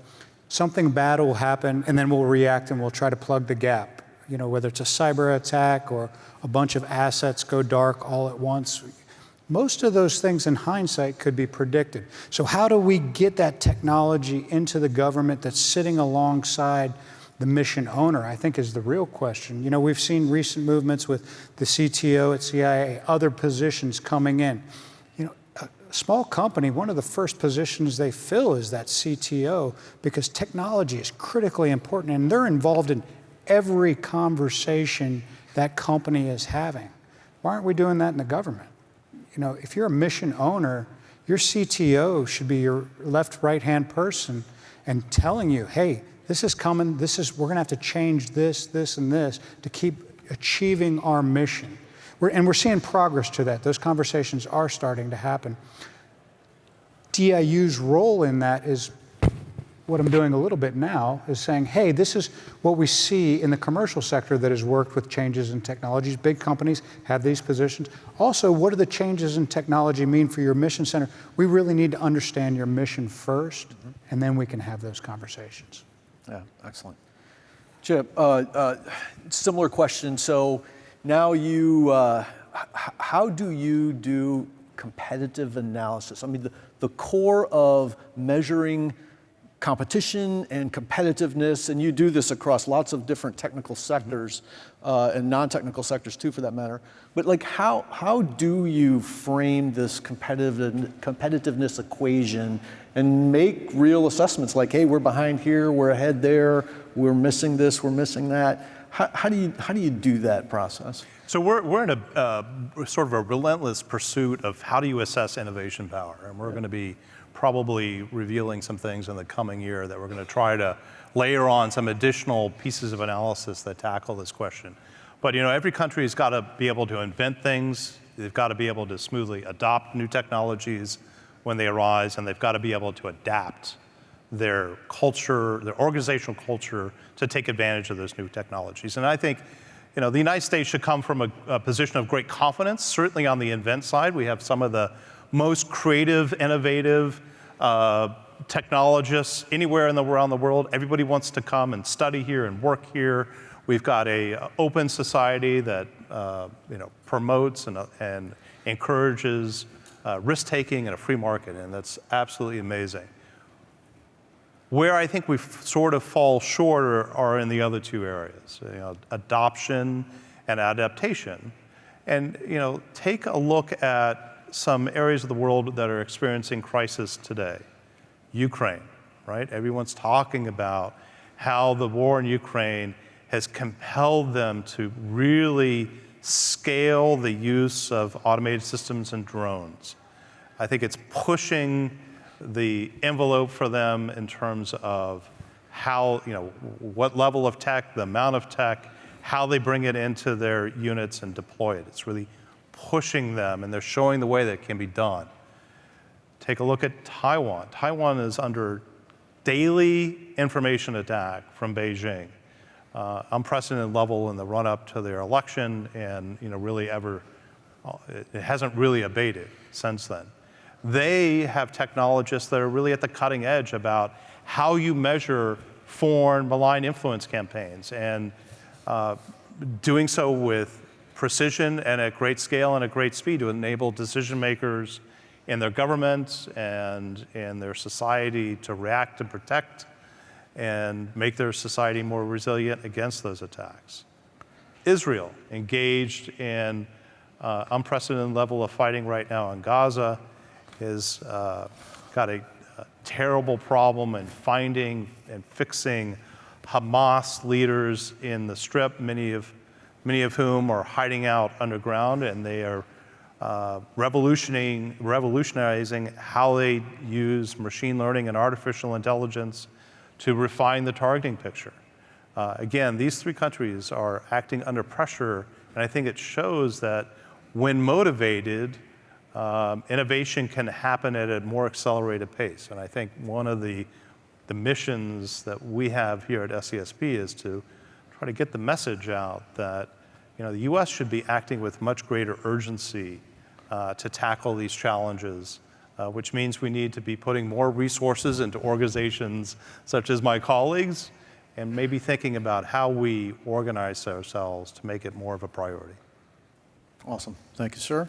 something bad will happen and then we'll react and we'll try to plug the gap. You know, whether it's a cyber attack or a bunch of assets go dark all at once. Most of those things in hindsight could be predicted. So how do we get that technology into the government that's sitting alongside the mission owner, I think, is the real question. You know, we've seen recent movements with the CTO at CIA, other positions coming in. You know, a small company, one of the first positions they fill is that CTO because technology is critically important and they're involved in every conversation that company is having. Why aren't we doing that in the government? You know, if you're a mission owner, your CTO should be your left, right-hand person and telling you, hey, this is coming, we're gonna have to change this, this, and this to keep achieving our mission. We're seeing progress to that. Those conversations are starting to happen. DIU's role in that is what I'm doing a little bit now, is saying, hey, this is what we see in the commercial sector that has worked with changes in technologies. Big companies have these positions. Also, what do the changes in technology mean for your mission center? We really need to understand your mission first, and then we can have those conversations. Yeah, excellent. Chip, similar question. So now how do you do competitive analysis? I mean, the core of measuring competition and competitiveness, and you do this across lots of different technical sectors and non-technical sectors too, for that matter. But like, how do you frame this competitiveness equation and make real assessments like, hey, we're behind here, we're ahead there, we're missing this, we're missing that? How do you do that process? So we're in a sort of a relentless pursuit of how do you assess innovation power, and we're going to be probably revealing some things in the coming year that we're going to try to layer on some additional pieces of analysis that tackle this question. But you know, every country has got to be able to invent things. They've got to be able to smoothly adopt new technologies when they arise, and they've got to be able to adapt their culture, their organizational culture, to take advantage of those new technologies. And I think, you know, the United States should come from a position of great confidence. Certainly on the invent side, we have some of the most creative, innovative technologists anywhere around the world. Everybody wants to come and study here and work here. We've got an open society that you know, promotes and encourages risk-taking and a free market, and that's absolutely amazing. Where I think we sort of fall short are in the other two areas, you know, adoption and adaptation. And you know, take a look at some areas of the world that are experiencing crisis today. Ukraine, right? Everyone's talking about how the war in Ukraine has compelled them to really scale the use of automated systems and drones. I think it's pushing the envelope for them in terms of how, you know, what level of tech, the amount of tech, how they bring it into their units and deploy it. It's really pushing them, and they're showing the way that it can be done. Take a look at Taiwan. Taiwan is under daily information attack from Beijing. Unprecedented level in the run-up to their election, and you know, really it hasn't really abated since then. They have technologists that are really at the cutting edge about how you measure foreign malign influence campaigns, and doing so with precision and at great scale and at great speed to enable decision makers in their government and in their society to react and protect and make their society more resilient against those attacks. Israel engaged in unprecedented level of fighting right now in Gaza, has got a terrible problem in finding and fixing Hamas leaders in the Strip, many of whom are hiding out underground, and they are revolutionizing how they use machine learning and artificial intelligence to refine the targeting picture. Again, these three countries are acting under pressure, and I think it shows that when motivated, innovation can happen at a more accelerated pace. And I think one of the missions that we have here at SCSP is to try to get the message out that the U.S. should be acting with much greater urgency to tackle these challenges, which means we need to be putting more resources into organizations such as my colleagues, and maybe thinking about how we organize ourselves to make it more of a priority. Awesome. Thank you, sir.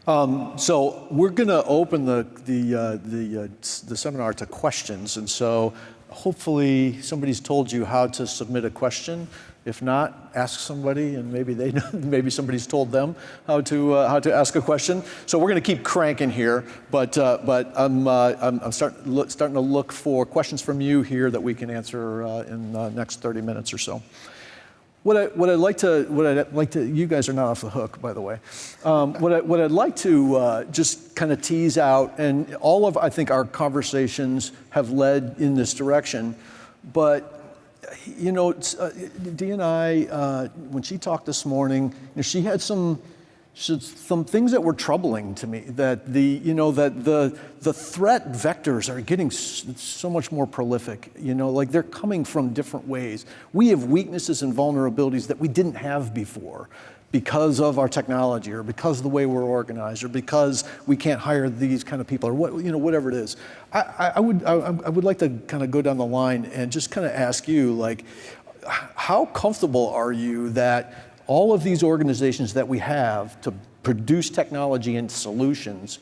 So we're going to open the seminar to questions, and so hopefully somebody's told you how to submit a question. If not, ask somebody, and maybe somebody's told them how to ask a question. So we're going to keep cranking here, but I'm starting to look for questions from you here that we can answer in the next 30 minutes or so. What I'd like to, you guys are not off the hook, by the way. What I'd like to just kind of tease out, and all of, I think, our conversations have led in this direction, but Dee and I, when she talked this morning, she had some things that were troubling to me. That the threat vectors are getting so much more prolific. Like they're coming from different ways. We have weaknesses and vulnerabilities that we didn't have before, because of our technology, or because of the way we're organized, or because we can't hire these kind of people, or whatever it is. I would like to kind of go down the line and just kind of ask you, like, how comfortable are you that all of these organizations that we have to produce technology and solutions,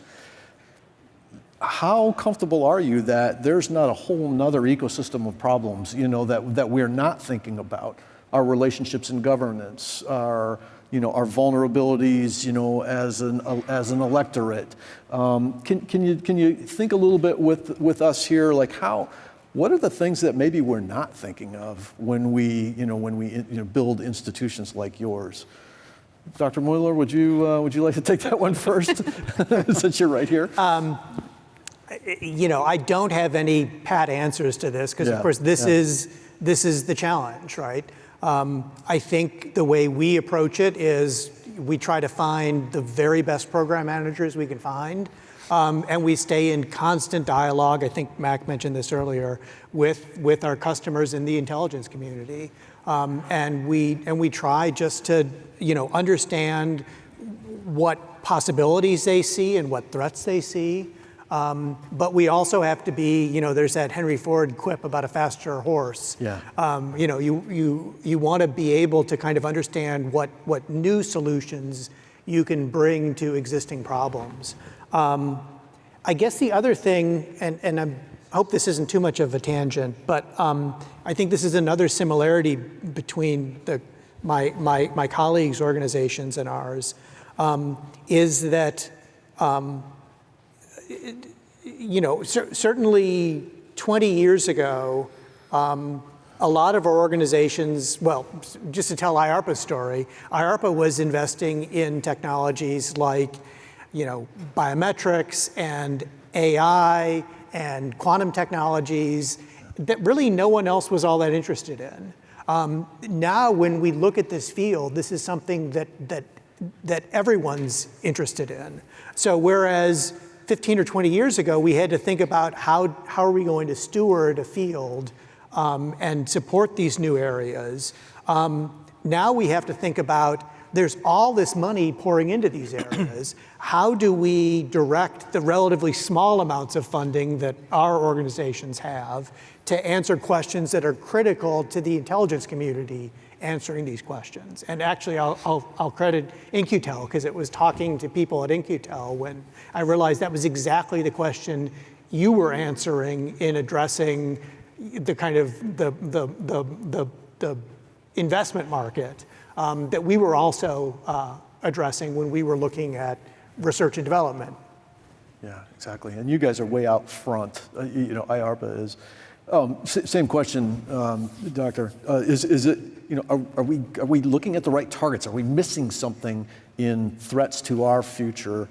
how comfortable are you that there's not a whole nother ecosystem of problems, that we're not thinking about? Our relationships in governance, our vulnerabilities, as an electorate. Can you think a little bit with us here, like what are the things that maybe we're not thinking of when we build institutions like yours? Dr. Muller, would you like to take that one first, since you're right here? I don't have any pat answers to this, because of course this is the challenge, right? I think the way we approach it is we try to find the very best program managers we can find, and we stay in constant dialogue. I think Mac mentioned this earlier, with our customers in the intelligence community, and we try just to understand what possibilities they see and what threats they see. But we also have to be, there's that Henry Ford quip about a faster horse. Yeah. You want to be able to kind of understand what new solutions you can bring to existing problems. I guess the other thing, and I hope this isn't too much of a tangent, but I think this is another similarity between my colleagues' organizations and ours, is that certainly 20 years ago, a lot of our organizations, well, just to tell IARPA's story, IARPA was investing in technologies like, biometrics and AI and quantum technologies that really no one else was all that interested in. Now, when we look at this field, this is something that everyone's interested in. So whereas 15 or 20 years ago, we had to think about how are we going to steward a field and support these new areas. Now we have to think about, there's all this money pouring into these areas. How do we direct the relatively small amounts of funding that our organizations have to answer questions that are critical to the intelligence community answering these questions. And actually, I'll credit In-Q-Tel, because it was talking to people at In-Q-Tel when I realized that was exactly the question you were answering in addressing the kind of the investment market that we were also addressing when we were looking at research and development. Yeah, exactly. And you guys are way out front. IARPA is. Same question, Doctor. Is it, are we looking at the right targets? Are we missing something in threats to our future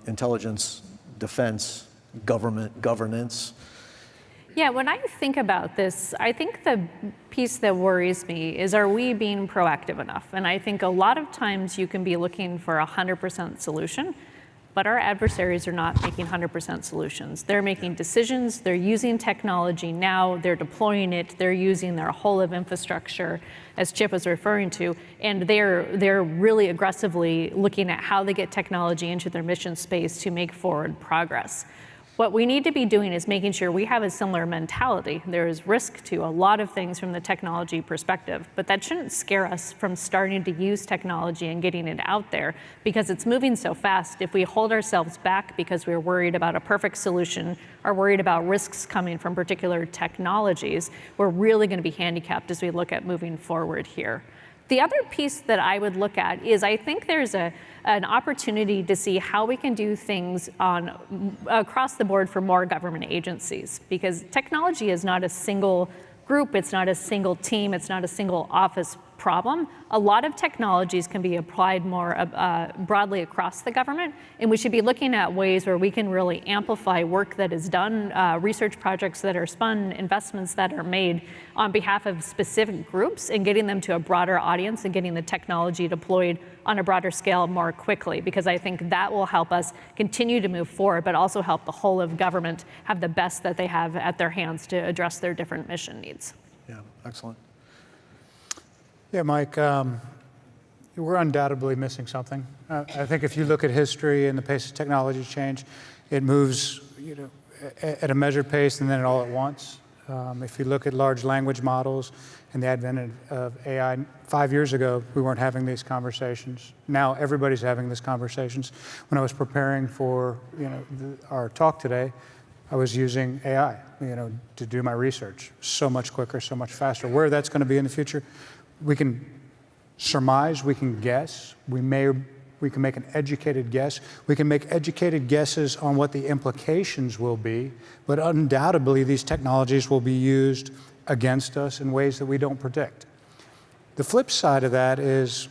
intelligence, defense, government, governance? Yeah, when I think about this, I think the piece that worries me is, are we being proactive enough? And I think a lot of times you can be looking for a 100% solution, but our adversaries are not making 100% solutions. They're making decisions, they're using technology now, they're deploying it, they're using their whole of infrastructure, as Chip was referring to, and they're really aggressively looking at how they get technology into their mission space to make forward progress. What we need to be doing is making sure we have a similar mentality. There is risk to a lot of things from the technology perspective, but that shouldn't scare us from starting to use technology and getting it out there, because it's moving so fast. If we hold ourselves back because we're worried about a perfect solution or worried about risks coming from particular technologies, we're really going to be handicapped as we look at moving forward here. The other piece that I would look at is, I think there's an opportunity to see how we can do things across the board for more government agencies, because technology is not a single group, it's not a single team, it's not a single office problem. A lot of technologies can be applied more broadly across the government, and we should be looking at ways where we can really amplify work that is done, research projects that are spun, investments that are made on behalf of specific groups, and getting them to a broader audience and getting the technology deployed on a broader scale more quickly, because I think that will help us continue to move forward, but also help the whole of government have the best that they have at their hands to address their different mission needs. Yeah, excellent. Yeah, Mike, we're undoubtedly missing something. I think if you look at history and the pace of technology change, it moves at a measured pace and then all at once. If you look at large language models and the advent of AI, 5 years ago, we weren't having these conversations. Now everybody's having these conversations. When I was preparing for our talk today, I was using AI to do my research. So much quicker, so much faster. Where that's going to be in the future, we can surmise, we can guess, we can make an educated guess. We can make educated guesses on what the implications will be, but undoubtedly these technologies will be used against us in ways that we don't predict. The flip side of that is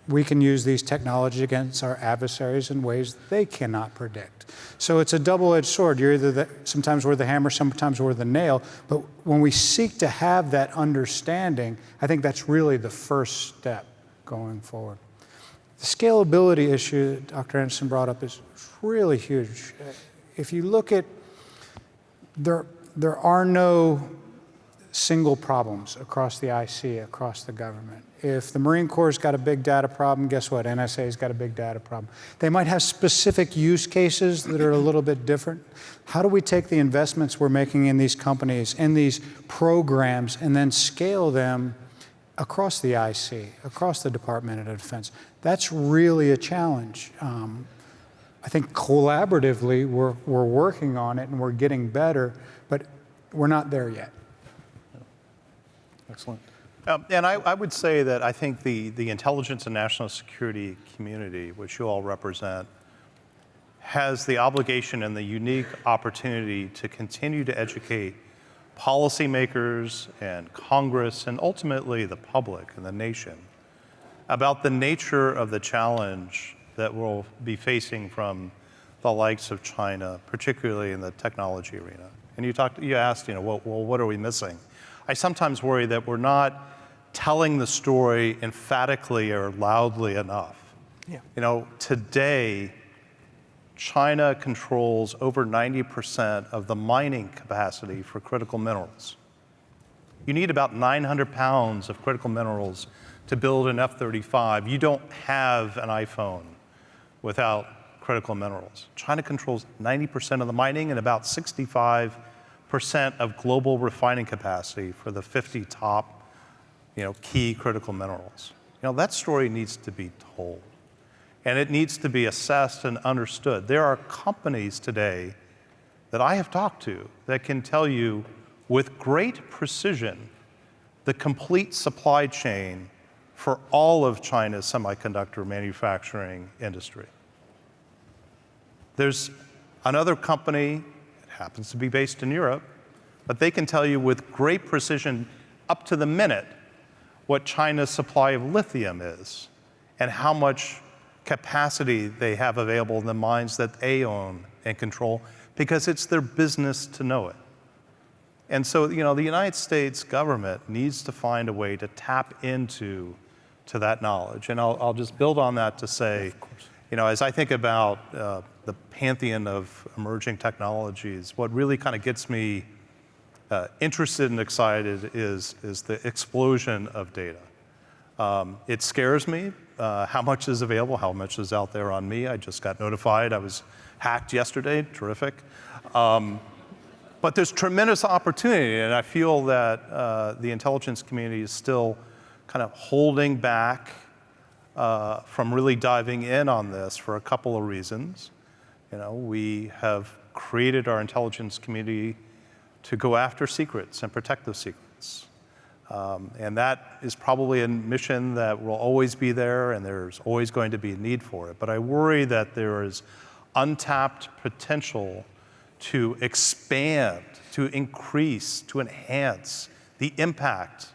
we can use these technologies against our adversaries in ways they cannot predict. So it's a double-edged sword. You're either sometimes we're the hammer, sometimes we're the nail, but when we seek to have that understanding, I think that's really the first step going forward. The scalability issue that Dr. Anderson brought up is really huge. If you look at, there are no single problems across the IC, across the government. If the Marine Corps has got a big data problem, guess what? NSA's got a big data problem. They might have specific use cases that are a little bit different. How do we take the investments we're making in these companies, in these programs, and then scale them across the IC, across the Department of Defense? That's really a challenge. I think collaboratively we're working on it and we're getting better, but we're not there yet. Excellent. And I would say that I think the intelligence and national security community, which you all represent, has the obligation and the unique opportunity to continue to educate policymakers and Congress and ultimately the public and the nation about the nature of the challenge that we'll be facing from the likes of China, particularly in the technology arena. And you asked, well, what are we missing? I sometimes worry that we're not telling the story emphatically or loudly enough. Yeah. Today, China controls over 90% of the mining capacity for critical minerals. You need about 900 pounds of critical minerals to build an F-35. You don't have an iPhone without critical minerals. China controls 90% of the mining and about 65% of global refining capacity for the 50 top key critical minerals. That story needs to be told. And it needs to be assessed and understood. There are companies today that I have talked to that can tell you with great precision the complete supply chain for all of China's semiconductor manufacturing industry. There's another company, it happens to be based in Europe, but they can tell you with great precision, up to the minute, what China's supply of lithium is and how much capacity they have available in the mines that they own and control, because it's their business to know it. And so, the United States government needs to find a way to tap into that knowledge. And I'll just build on that to say, as I think about the pantheon of emerging technologies, what really kind of gets me interested and excited is the explosion of data. It scares me how much is available, how much is out there on me. I just got notified I was hacked yesterday, terrific. But there's tremendous opportunity, and I feel that the intelligence community is still kind of holding back from really diving in on this for a couple of reasons. We have created our intelligence community to go after secrets and protect those secrets. And that is probably a mission that will always be there, and there's always going to be a need for it. But I worry that there is untapped potential to expand, to increase, to enhance the impact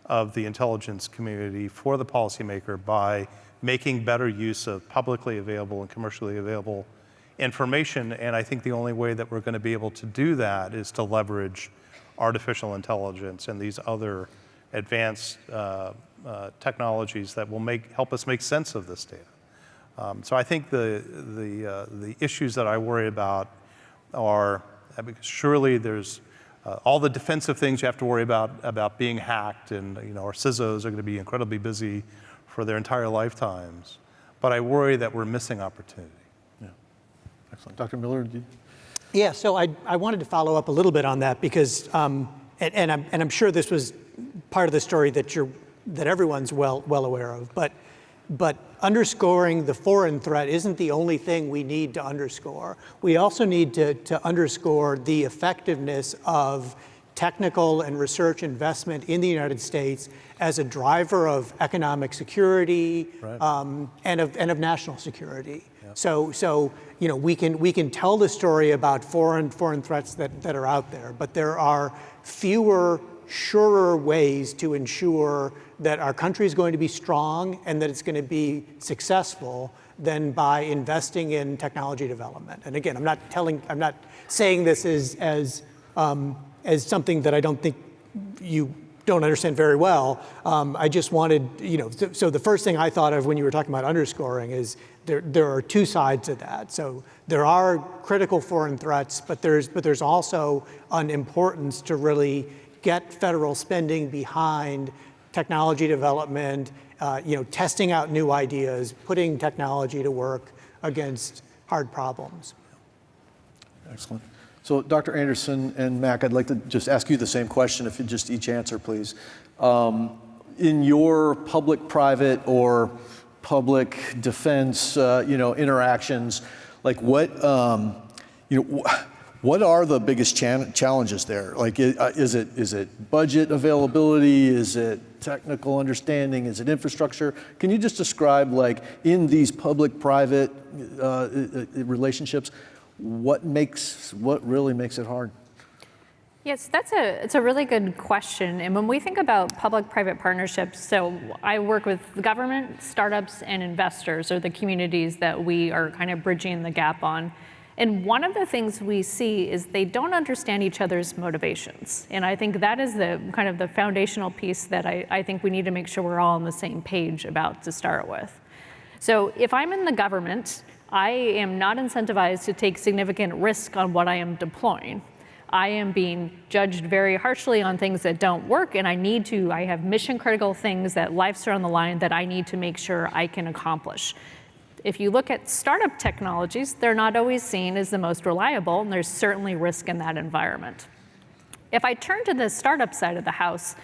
of the intelligence community for the policymaker by making better use of publicly available and commercially available information. And I think the only way that we're going to be able to do that is to leverage artificial intelligence and these other advanced technologies that will help us make sense of this data. So I think the issues that I worry about are, because surely there's all the defensive things you have to worry about being hacked, and our CISOs are going to be incredibly busy for their entire lifetimes. But I worry that we're missing opportunity. Yeah, excellent. Dr. Muller, Yeah, so I wanted to follow up a little bit on that because, and I'm sure this was part of the story that everyone's well aware of, but underscoring the foreign threat isn't the only thing we need to underscore. We also need to underscore the effectiveness of technical and research investment in the United States as a driver of economic security, right, and of national security. Yep. So we can tell the story about foreign threats that are out there, but there are fewer, surer ways to ensure that our country is going to be strong and that it's going to be successful than by investing in technology development. And again, I'm not saying this as something that I don't think you don't understand very well. I just wanted, so the first thing I thought of when you were talking about underscoring is there are two sides to that. So there are critical foreign threats, but there's also an importance to really get federal spending behind technology development, testing out new ideas, putting technology to work against hard problems. Excellent. So Dr. Anderson and Mac, I'd like to just ask you the same question, if you just each answer, please. In your public-private or public defense, interactions, like what are the biggest challenges there? Like, is it budget availability? Is it technical understanding? Is it infrastructure? Can you just describe, like, in these public-private relationships, what really makes it hard? Yes, it's a really good question. And when we think about public-private partnerships, so I work with the government, startups, and investors, or the communities that we are kind of bridging the gap on. And one of the things we see is they don't understand each other's motivations. And I think that is the kind of the foundational piece that I think we need to make sure we're all on the same page about to start with. So if I'm in the government, I am not incentivized to take significant risk on what I am deploying. I am being judged very harshly on things that don't work, and I have mission critical things that lives are on the line that I need to make sure I can accomplish. If you look at startup technologies, they're not always seen as the most reliable, and there's certainly risk in that environment. If I turn to the startup side of the house,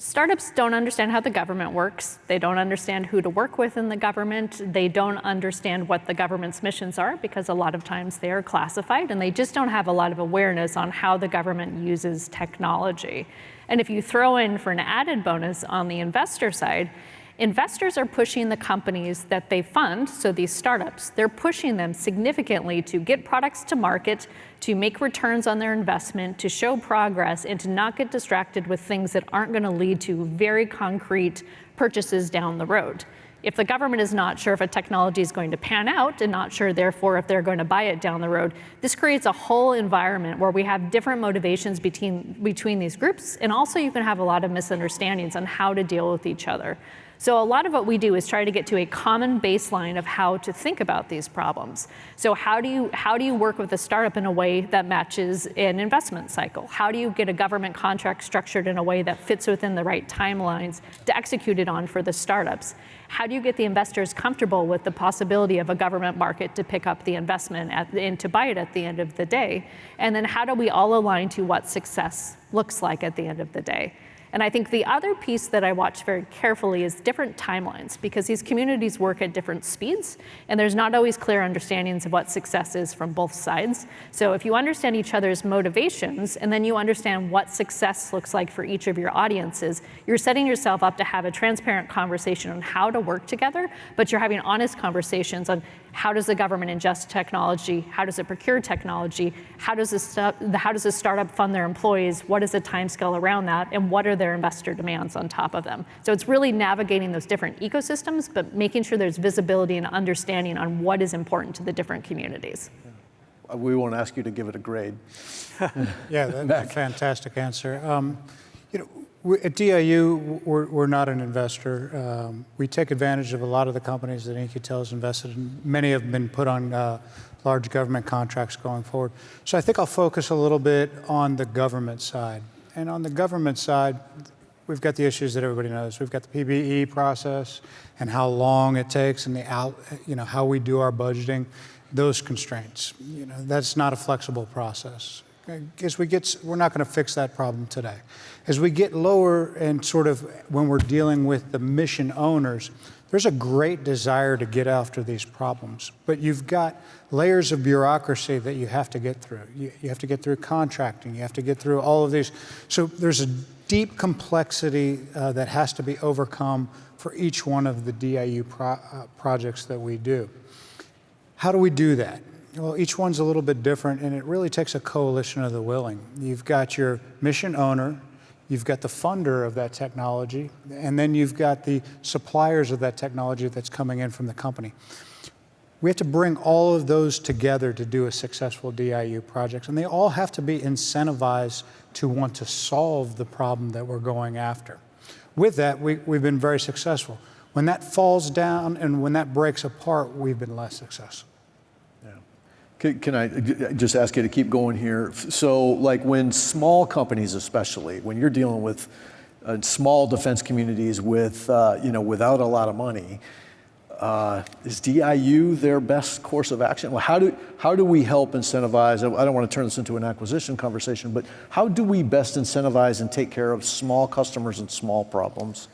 Startups don't understand how the government works. They don't understand who to work with in the government. They don't understand what the government's missions are, because a lot of times they are classified, and they just don't have a lot of awareness on how the government uses technology. And if you throw in, for an added bonus on the investor side, investors are pushing the companies that they fund, so these startups, they're pushing them significantly to get products to market, to make returns on their investment, to show progress, and to not get distracted with things that aren't going to lead to very concrete purchases down the road. If the government is not sure if a technology is going to pan out, and not sure, therefore, if they're going to buy it down the road, this creates a whole environment where we have different motivations between these groups, and also you can have a lot of misunderstandings on how to deal with each other. So a lot of what we do is try to get to a common baseline of how to think about these problems. So how do you work with a startup in a way that matches an investment cycle? How do you get a government contract structured in a way that fits within the right timelines to execute it on for the startups? How do you get the investors comfortable with the possibility of a government market to pick up the investment and to buy it at the end of the day? And then how do we all align to what success looks like at the end of the day? And I think the other piece that I watch very carefully is different timelines, because these communities work at different speeds, and there's not always clear understandings of what success is from both sides. So if you understand each other's motivations, and then you understand what success looks like for each of your audiences, you're setting yourself up to have a transparent conversation on how to work together, but you're having honest conversations on how does the government ingest technology, how does it procure technology, how does a startup fund their employees, what is the timescale around that, and what are their investor demands on top of them. So it's really navigating those different ecosystems, but making sure there's visibility and understanding on what is important to the different communities. We won't ask you to give it a grade. Yeah, that's a fantastic answer. At DIU, we're not an investor. We take advantage of a lot of the companies that In-Q-Tel has invested in. Many have been put on large government contracts going forward. So I think I'll focus a little bit on the government side. And on the government side, we've got the issues that everybody knows. We've got the PBE process and how long it takes, and how we do our budgeting. Those constraints. That's not a flexible process. We're not going to fix that problem today. As we get lower and sort of when we're dealing with the mission owners, there's a great desire to get after these problems, but you've got layers of bureaucracy that you have to get through. You have to get through contracting, you have to get through all of these. So there's a deep complexity that has to be overcome for each one of the DIU projects that we do. How do we do that? Well, each one's a little bit different, and it really takes a coalition of the willing. You've got your mission owner, you've got the funder of that technology, and then you've got the suppliers of that technology that's coming in from the company. We have to bring all of those together to do a successful DIU project, and they all have to be incentivized to want to solve the problem that we're going after. With that, we've been very successful. When that falls down and when that breaks apart, we've been less successful. Can I just ask you to keep going here? So like when small companies, especially, when you're dealing with small defense communities with, without a lot of money, is DIU their best course of action? Well, how do we help incentivize? I don't want to turn this into an acquisition conversation, but how do we best incentivize and take care of small customers and small problems?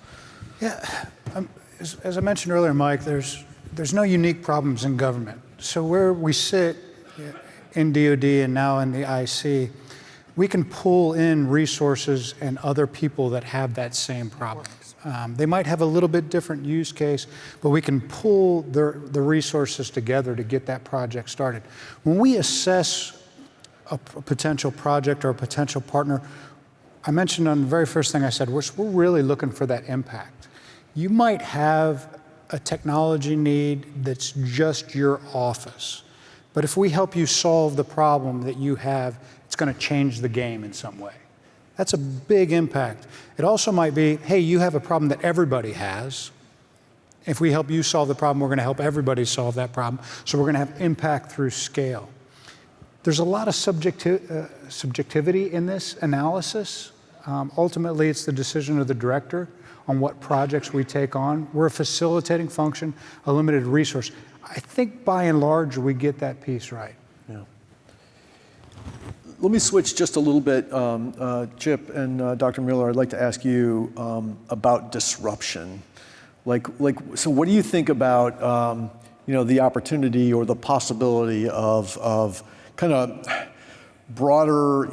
Yeah, as I mentioned earlier, Mike, there's no unique problems in government. So where we sit in DoD and now in the IC, we can pull in resources and other people that have that same problem. They might have a little bit different use case, but we can pull the resources together to get that project started. When we assess a potential project or a potential partner, I mentioned on the very first thing I said, we're really looking for that impact. You might have a technology need that's just your office. But if we help you solve the problem that you have, it's going to change the game in some way. That's a big impact. It also might be, hey, you have a problem that everybody has. If we help you solve the problem, we're going to help everybody solve that problem. So we're going to have impact through scale. There's a lot of subjectivity in this analysis. Ultimately, it's the decision of the director on what projects we take on. We're a facilitating function, a limited resource. I think by and large, we get that piece right. Yeah. Let me switch just a little bit, Chip and Dr. Muller. I'd like to ask you about disruption. So what do you think about the opportunity or the possibility of kind of broader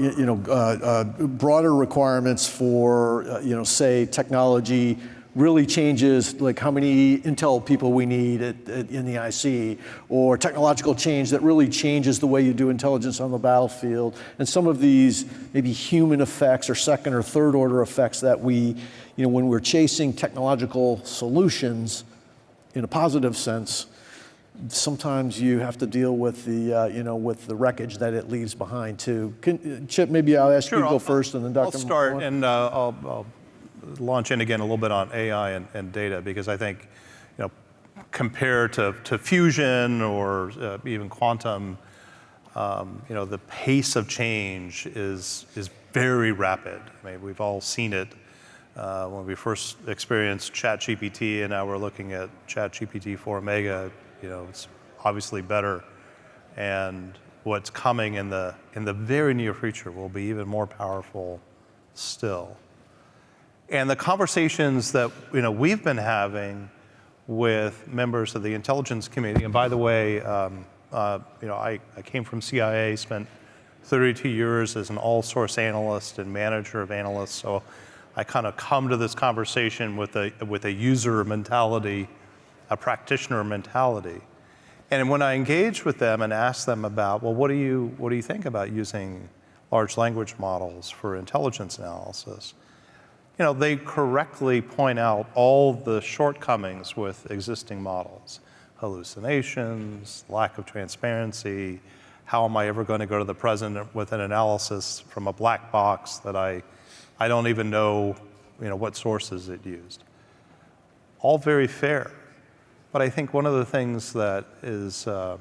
broader requirements for say technology really changes like how many Intel people we need in the IC, or technological change that really changes the way you do intelligence on the battlefield, and some of these maybe human effects or second or third order effects that we, when we're chasing technological solutions in a positive sense, sometimes you have to deal with the with the wreckage that it leaves behind too. Chip, maybe I'll ask you to go first, and then Dr. I'll start, Muller. and I'll launch in again a little bit on AI and data, because I think, compared to fusion or even quantum, the pace of change is very rapid. I mean, we've all seen it when we first experienced ChatGPT, and now we're looking at ChatGPT 4 Mega. It's obviously better, and what's coming in the very near future will be even more powerful still. And the conversations that we've been having with members of the intelligence community, and by the way, I came from CIA, spent 32 years as an all-source analyst and manager of analysts, so I kind of come to this conversation with a user mentality, a practitioner mentality. And when I engage with them and ask them about, well, what do you think about using large language models for intelligence analysis? They correctly point out all the shortcomings with existing models: hallucinations, lack of transparency. How am I ever going to go to the president with an analysis from a black box that I don't even know, what sources it used? All very fair. But I think one of the things that is, a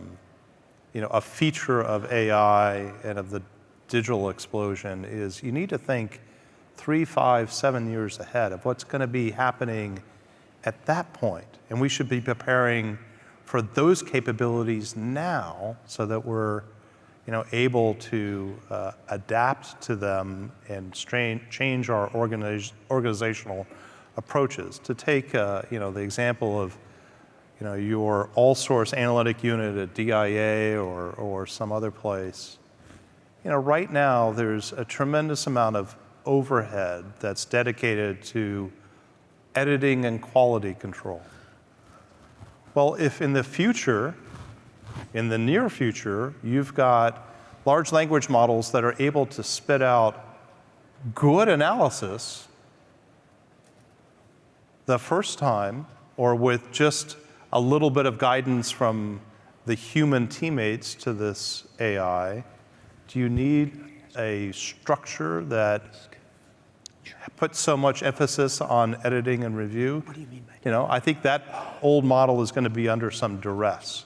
feature of AI and of the digital explosion is you need to think 3, 5, 7 years ahead of what's going to be happening at that point. And we should be preparing for those capabilities now so that we're able to adapt to them and change our organizational approaches. To take the example of your all-source analytic unit at DIA or some other place, right now there's a tremendous amount of overhead that's dedicated to editing and quality control. Well, if in the near future, you've got large language models that are able to spit out good analysis the first time, or with just a little bit of guidance from the human teammates to this AI, do you need a structure that puts so much emphasis on editing and review? What do you mean by that? I think that old model is going to be under some duress.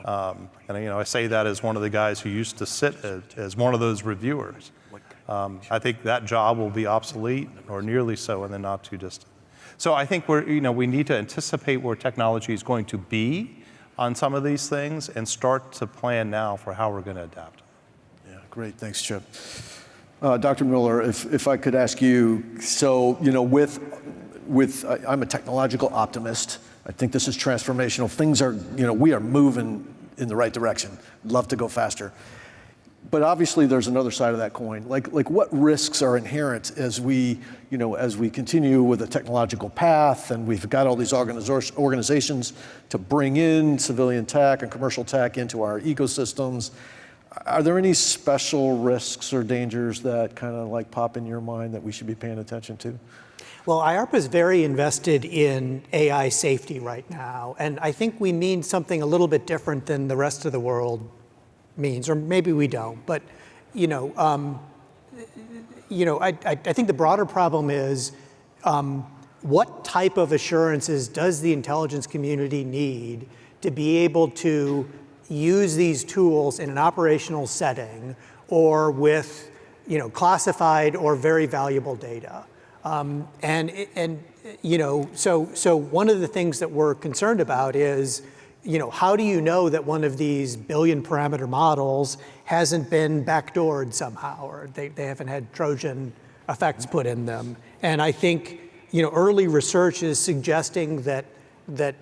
And I say that as one of the guys who used to sit as one of those reviewers. I think that job will be obsolete, or nearly so, in the not too distant. So I think we need to anticipate where technology is going to be on some of these things and start to plan now for how we're going to adapt. Yeah, great, thanks, Chip. Dr. Muller, if I could ask you, so I'm a technological optimist. I think this is transformational. Things are, we are moving in the right direction. Love to go faster. But obviously there's another side of that coin. Like what risks are inherent as we continue with a technological path, and we've got all these organizations to bring in civilian tech and commercial tech into our ecosystems. Are there any special risks or dangers that kind of pop in your mind that we should be paying attention to? Well, IARPA is very invested in AI safety right now, and I think we mean something a little bit different than the rest of the world means, or maybe we don't. But I think the broader problem is what type of assurances does the intelligence community need to be able to use these tools in an operational setting or with classified or very valuable data. So one of the things that we're concerned about is how do you know that one of these billion parameter models hasn't been backdoored somehow, or they haven't had Trojan effects put in them? And I think, early research is suggesting that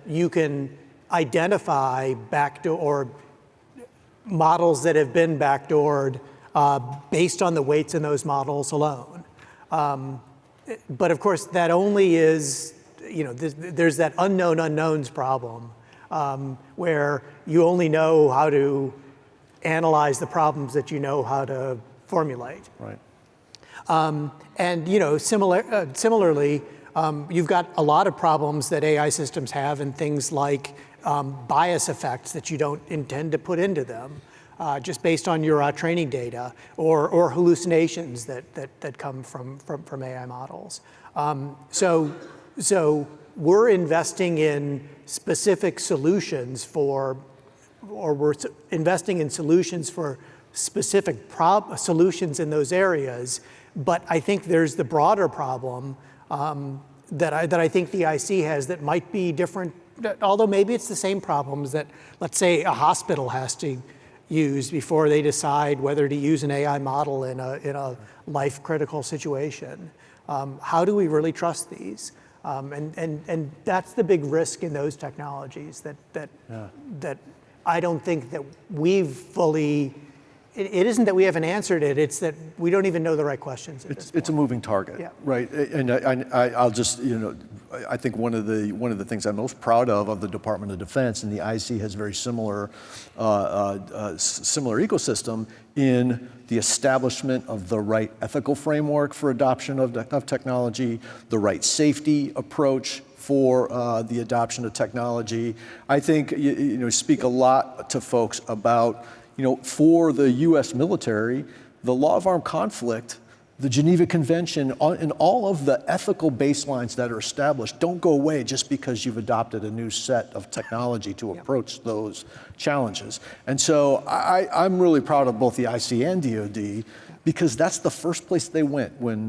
you can identify backdoor or models that have been backdoored based on the weights in those models alone. But of course, that only is, there's that unknown unknowns problem where you only know how to analyze the problems that you know how to formulate. Right. And similarly, you've got a lot of problems that AI systems have, and things like bias effects that you don't intend to put into them, just based on your training data, or hallucinations that come from AI models. So we're investing in specific solutions we're investing in solutions for specific solutions in those areas. But I think there's the broader problem that I think the IC has that might be different, although maybe it's the same problems that, let's say, a hospital has to use before they decide whether to use an AI model in a life-critical situation. How do we really trust these? And that's the big risk in those technologies that I don't think that we've fully. It isn't that we haven't answered it; it's that we don't even know the right questions. It's a moving target, yeah. Right? And I'll just, I think one of the things I'm most proud of the Department of Defense, and the IC has very similar ecosystem in the establishment of the right ethical framework for adoption of technology, the right safety approach for the adoption of technology. I think speak a lot to folks about. For the U.S. military, the law of armed conflict, the Geneva Convention, and all of the ethical baselines that are established don't go away just because you've adopted a new set of technology to approach those challenges. And so I'm really proud of both the IC and DoD, because that's the first place they went when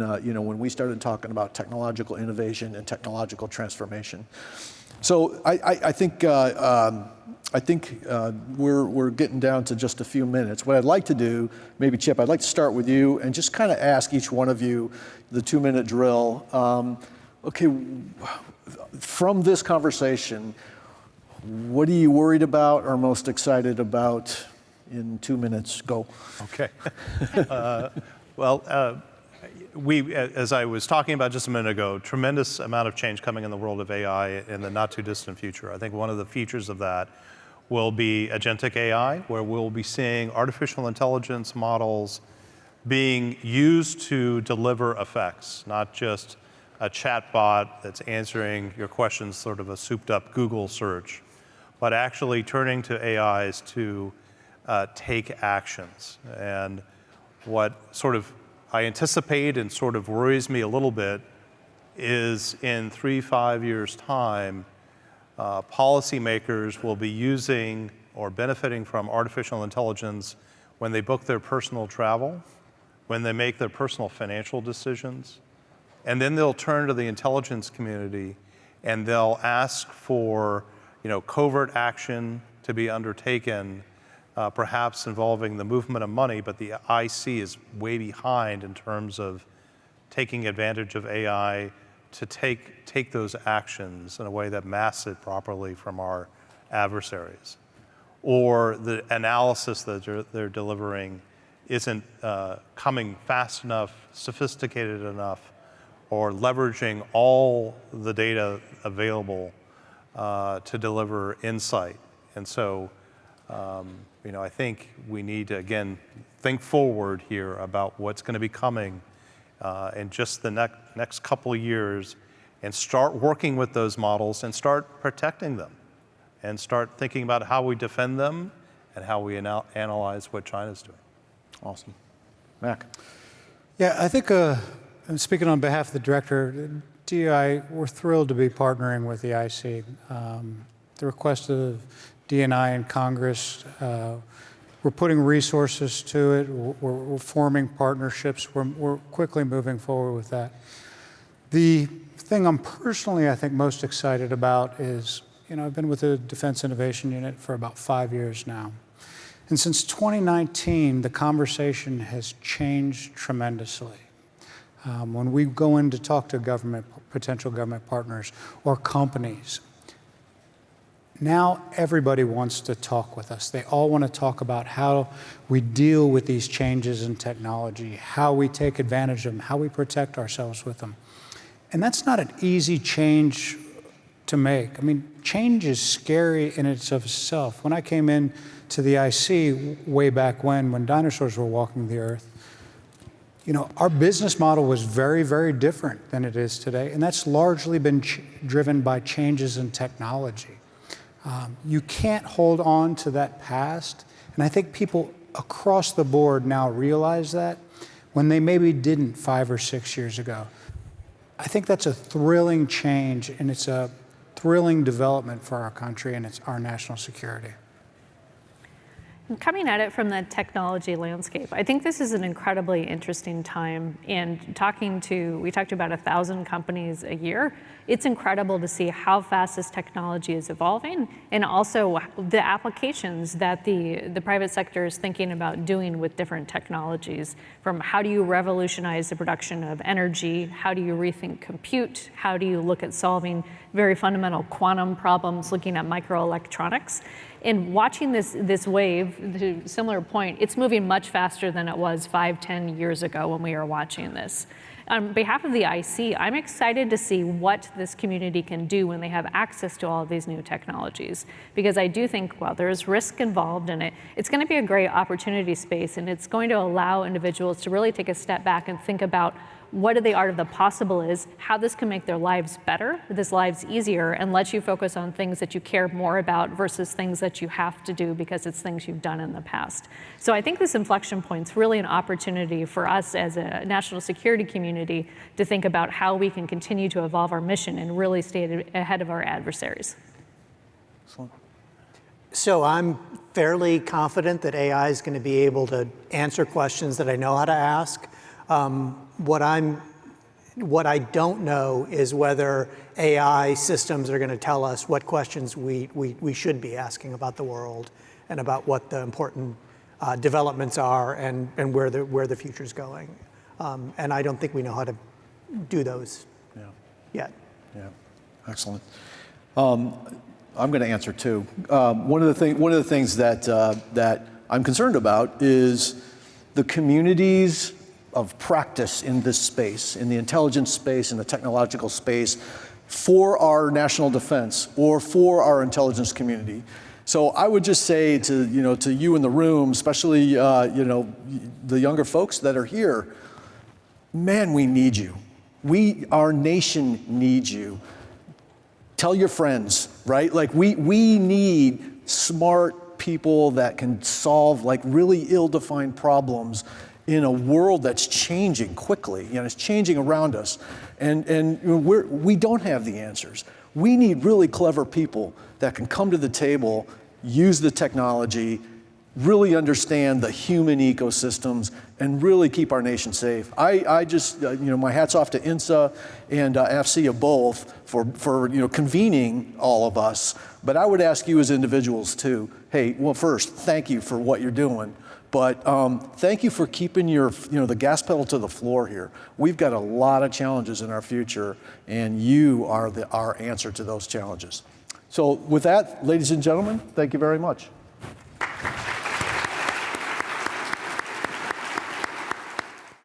we started talking about technological innovation and technological transformation. So I think we're getting down to just a few minutes. What I'd like to do, maybe Chip, I'd like to start with you and just kind of ask each one of you the 2-minute drill. Okay, from this conversation, what are you worried about or most excited about in 2 minutes? Go. Okay. As I was talking about just a minute ago, tremendous amount of change coming in the world of AI in the not too distant future. I think one of the features of that will be agentic AI, where we'll be seeing artificial intelligence models being used to deliver effects, not just a chatbot that's answering your questions, sort of a souped up Google search, but actually turning to AIs to take actions. And what sort of I anticipate and sort of worries me a little bit is in 3-5 years' time, policymakers will be using or benefiting from artificial intelligence when they book their personal travel, when they make their personal financial decisions, and then they'll turn to the intelligence community and they'll ask for covert action to be undertaken, perhaps involving the movement of money, but the IC is way behind in terms of taking advantage of AI to take those actions in a way that masks it properly from our adversaries. Or the analysis that they're delivering isn't coming fast enough, sophisticated enough, or leveraging all the data available to deliver insight. And so, I think we need to, again, think forward here about what's going to be coming in just the next couple of years, and start working with those models and start protecting them, and start thinking about how we defend them and how we analyze what China's doing. Awesome. Mac. Yeah, I think, I'm speaking on behalf of the director, DI, we're thrilled to be partnering with the IC. The request of DNI in Congress, we're putting resources to it, we're forming partnerships, we're quickly moving forward with that. The thing I'm personally, I think, most excited about is I've been with the Defense Innovation Unit for about 5 years now. And since 2019, the conversation has changed tremendously. When we go in to talk to potential government partners or companies, now everybody wants to talk with us. They all want to talk about how we deal with these changes in technology, how we take advantage of them, how we protect ourselves with them. And that's not an easy change to make. I mean, change is scary in and of itself. When I came in to the IC way back when dinosaurs were walking the earth, our business model was very, very different than it is today, and that's largely been driven by changes in technology. You can't hold on to that past, and I think people across the board now realize that when they maybe didn't 5 or 6 years ago. I think that's a thrilling change, and it's a thrilling development for our country and it's our national security. Coming at it from the technology landscape, I think this is an incredibly interesting time. And we talked to about 1,000 companies a year. It's incredible to see how fast this technology is evolving, and also the applications that the private sector is thinking about doing with different technologies. From how do you revolutionize the production of energy? How do you rethink compute? How do you look at solving very fundamental quantum problems, looking at microelectronics? And watching this wave, to a similar point, it's moving much faster than it was 5-10 years ago when we were watching this. On behalf of the IC, I'm excited to see what this community can do when they have access to all of these new technologies. Because I do think, while there's risk involved in it, it's going to be a great opportunity space, and it's going to allow individuals to really take a step back and think about what the art of the possible is, how this can make their lives better, this lives easier, and let you focus on things that you care more about versus things that you have to do because it's things you've done in the past. So I think this inflection point's really an opportunity for us as a national security community to think about how we can continue to evolve our mission and really stay ahead of our adversaries. Excellent. So I'm fairly confident that AI is going to be able to answer questions that I know how to ask. What I don't know is whether AI systems are going to tell us what questions we should be asking about the world and about what the important developments are and where the future's going. And I don't think we know how to do those yet. Yeah, excellent. I'm going to answer too. One of the things that I'm concerned about is the communities of practice in this space, in the intelligence space, in the technological space, for our national defense or for our intelligence community. So I would just say to you in the room, especially the younger folks that are here, man, we need you. Our nation needs you. Tell your friends, right? Like we need smart people that can solve like really ill-defined problems in a world that's changing quickly. It's changing around us, and we don't have the answers. We need really clever people that can come to the table, use the technology, really understand the human ecosystems, and really keep our nation safe. I just, my hat's off to INSA and AFCEA both for convening all of us. But I would ask you as individuals too, hey, well, first, thank you for what you're doing. But thank you for keeping the gas pedal to the floor here. We've got a lot of challenges in our future, and you are our answer to those challenges. So with that, ladies and gentlemen, thank you very much.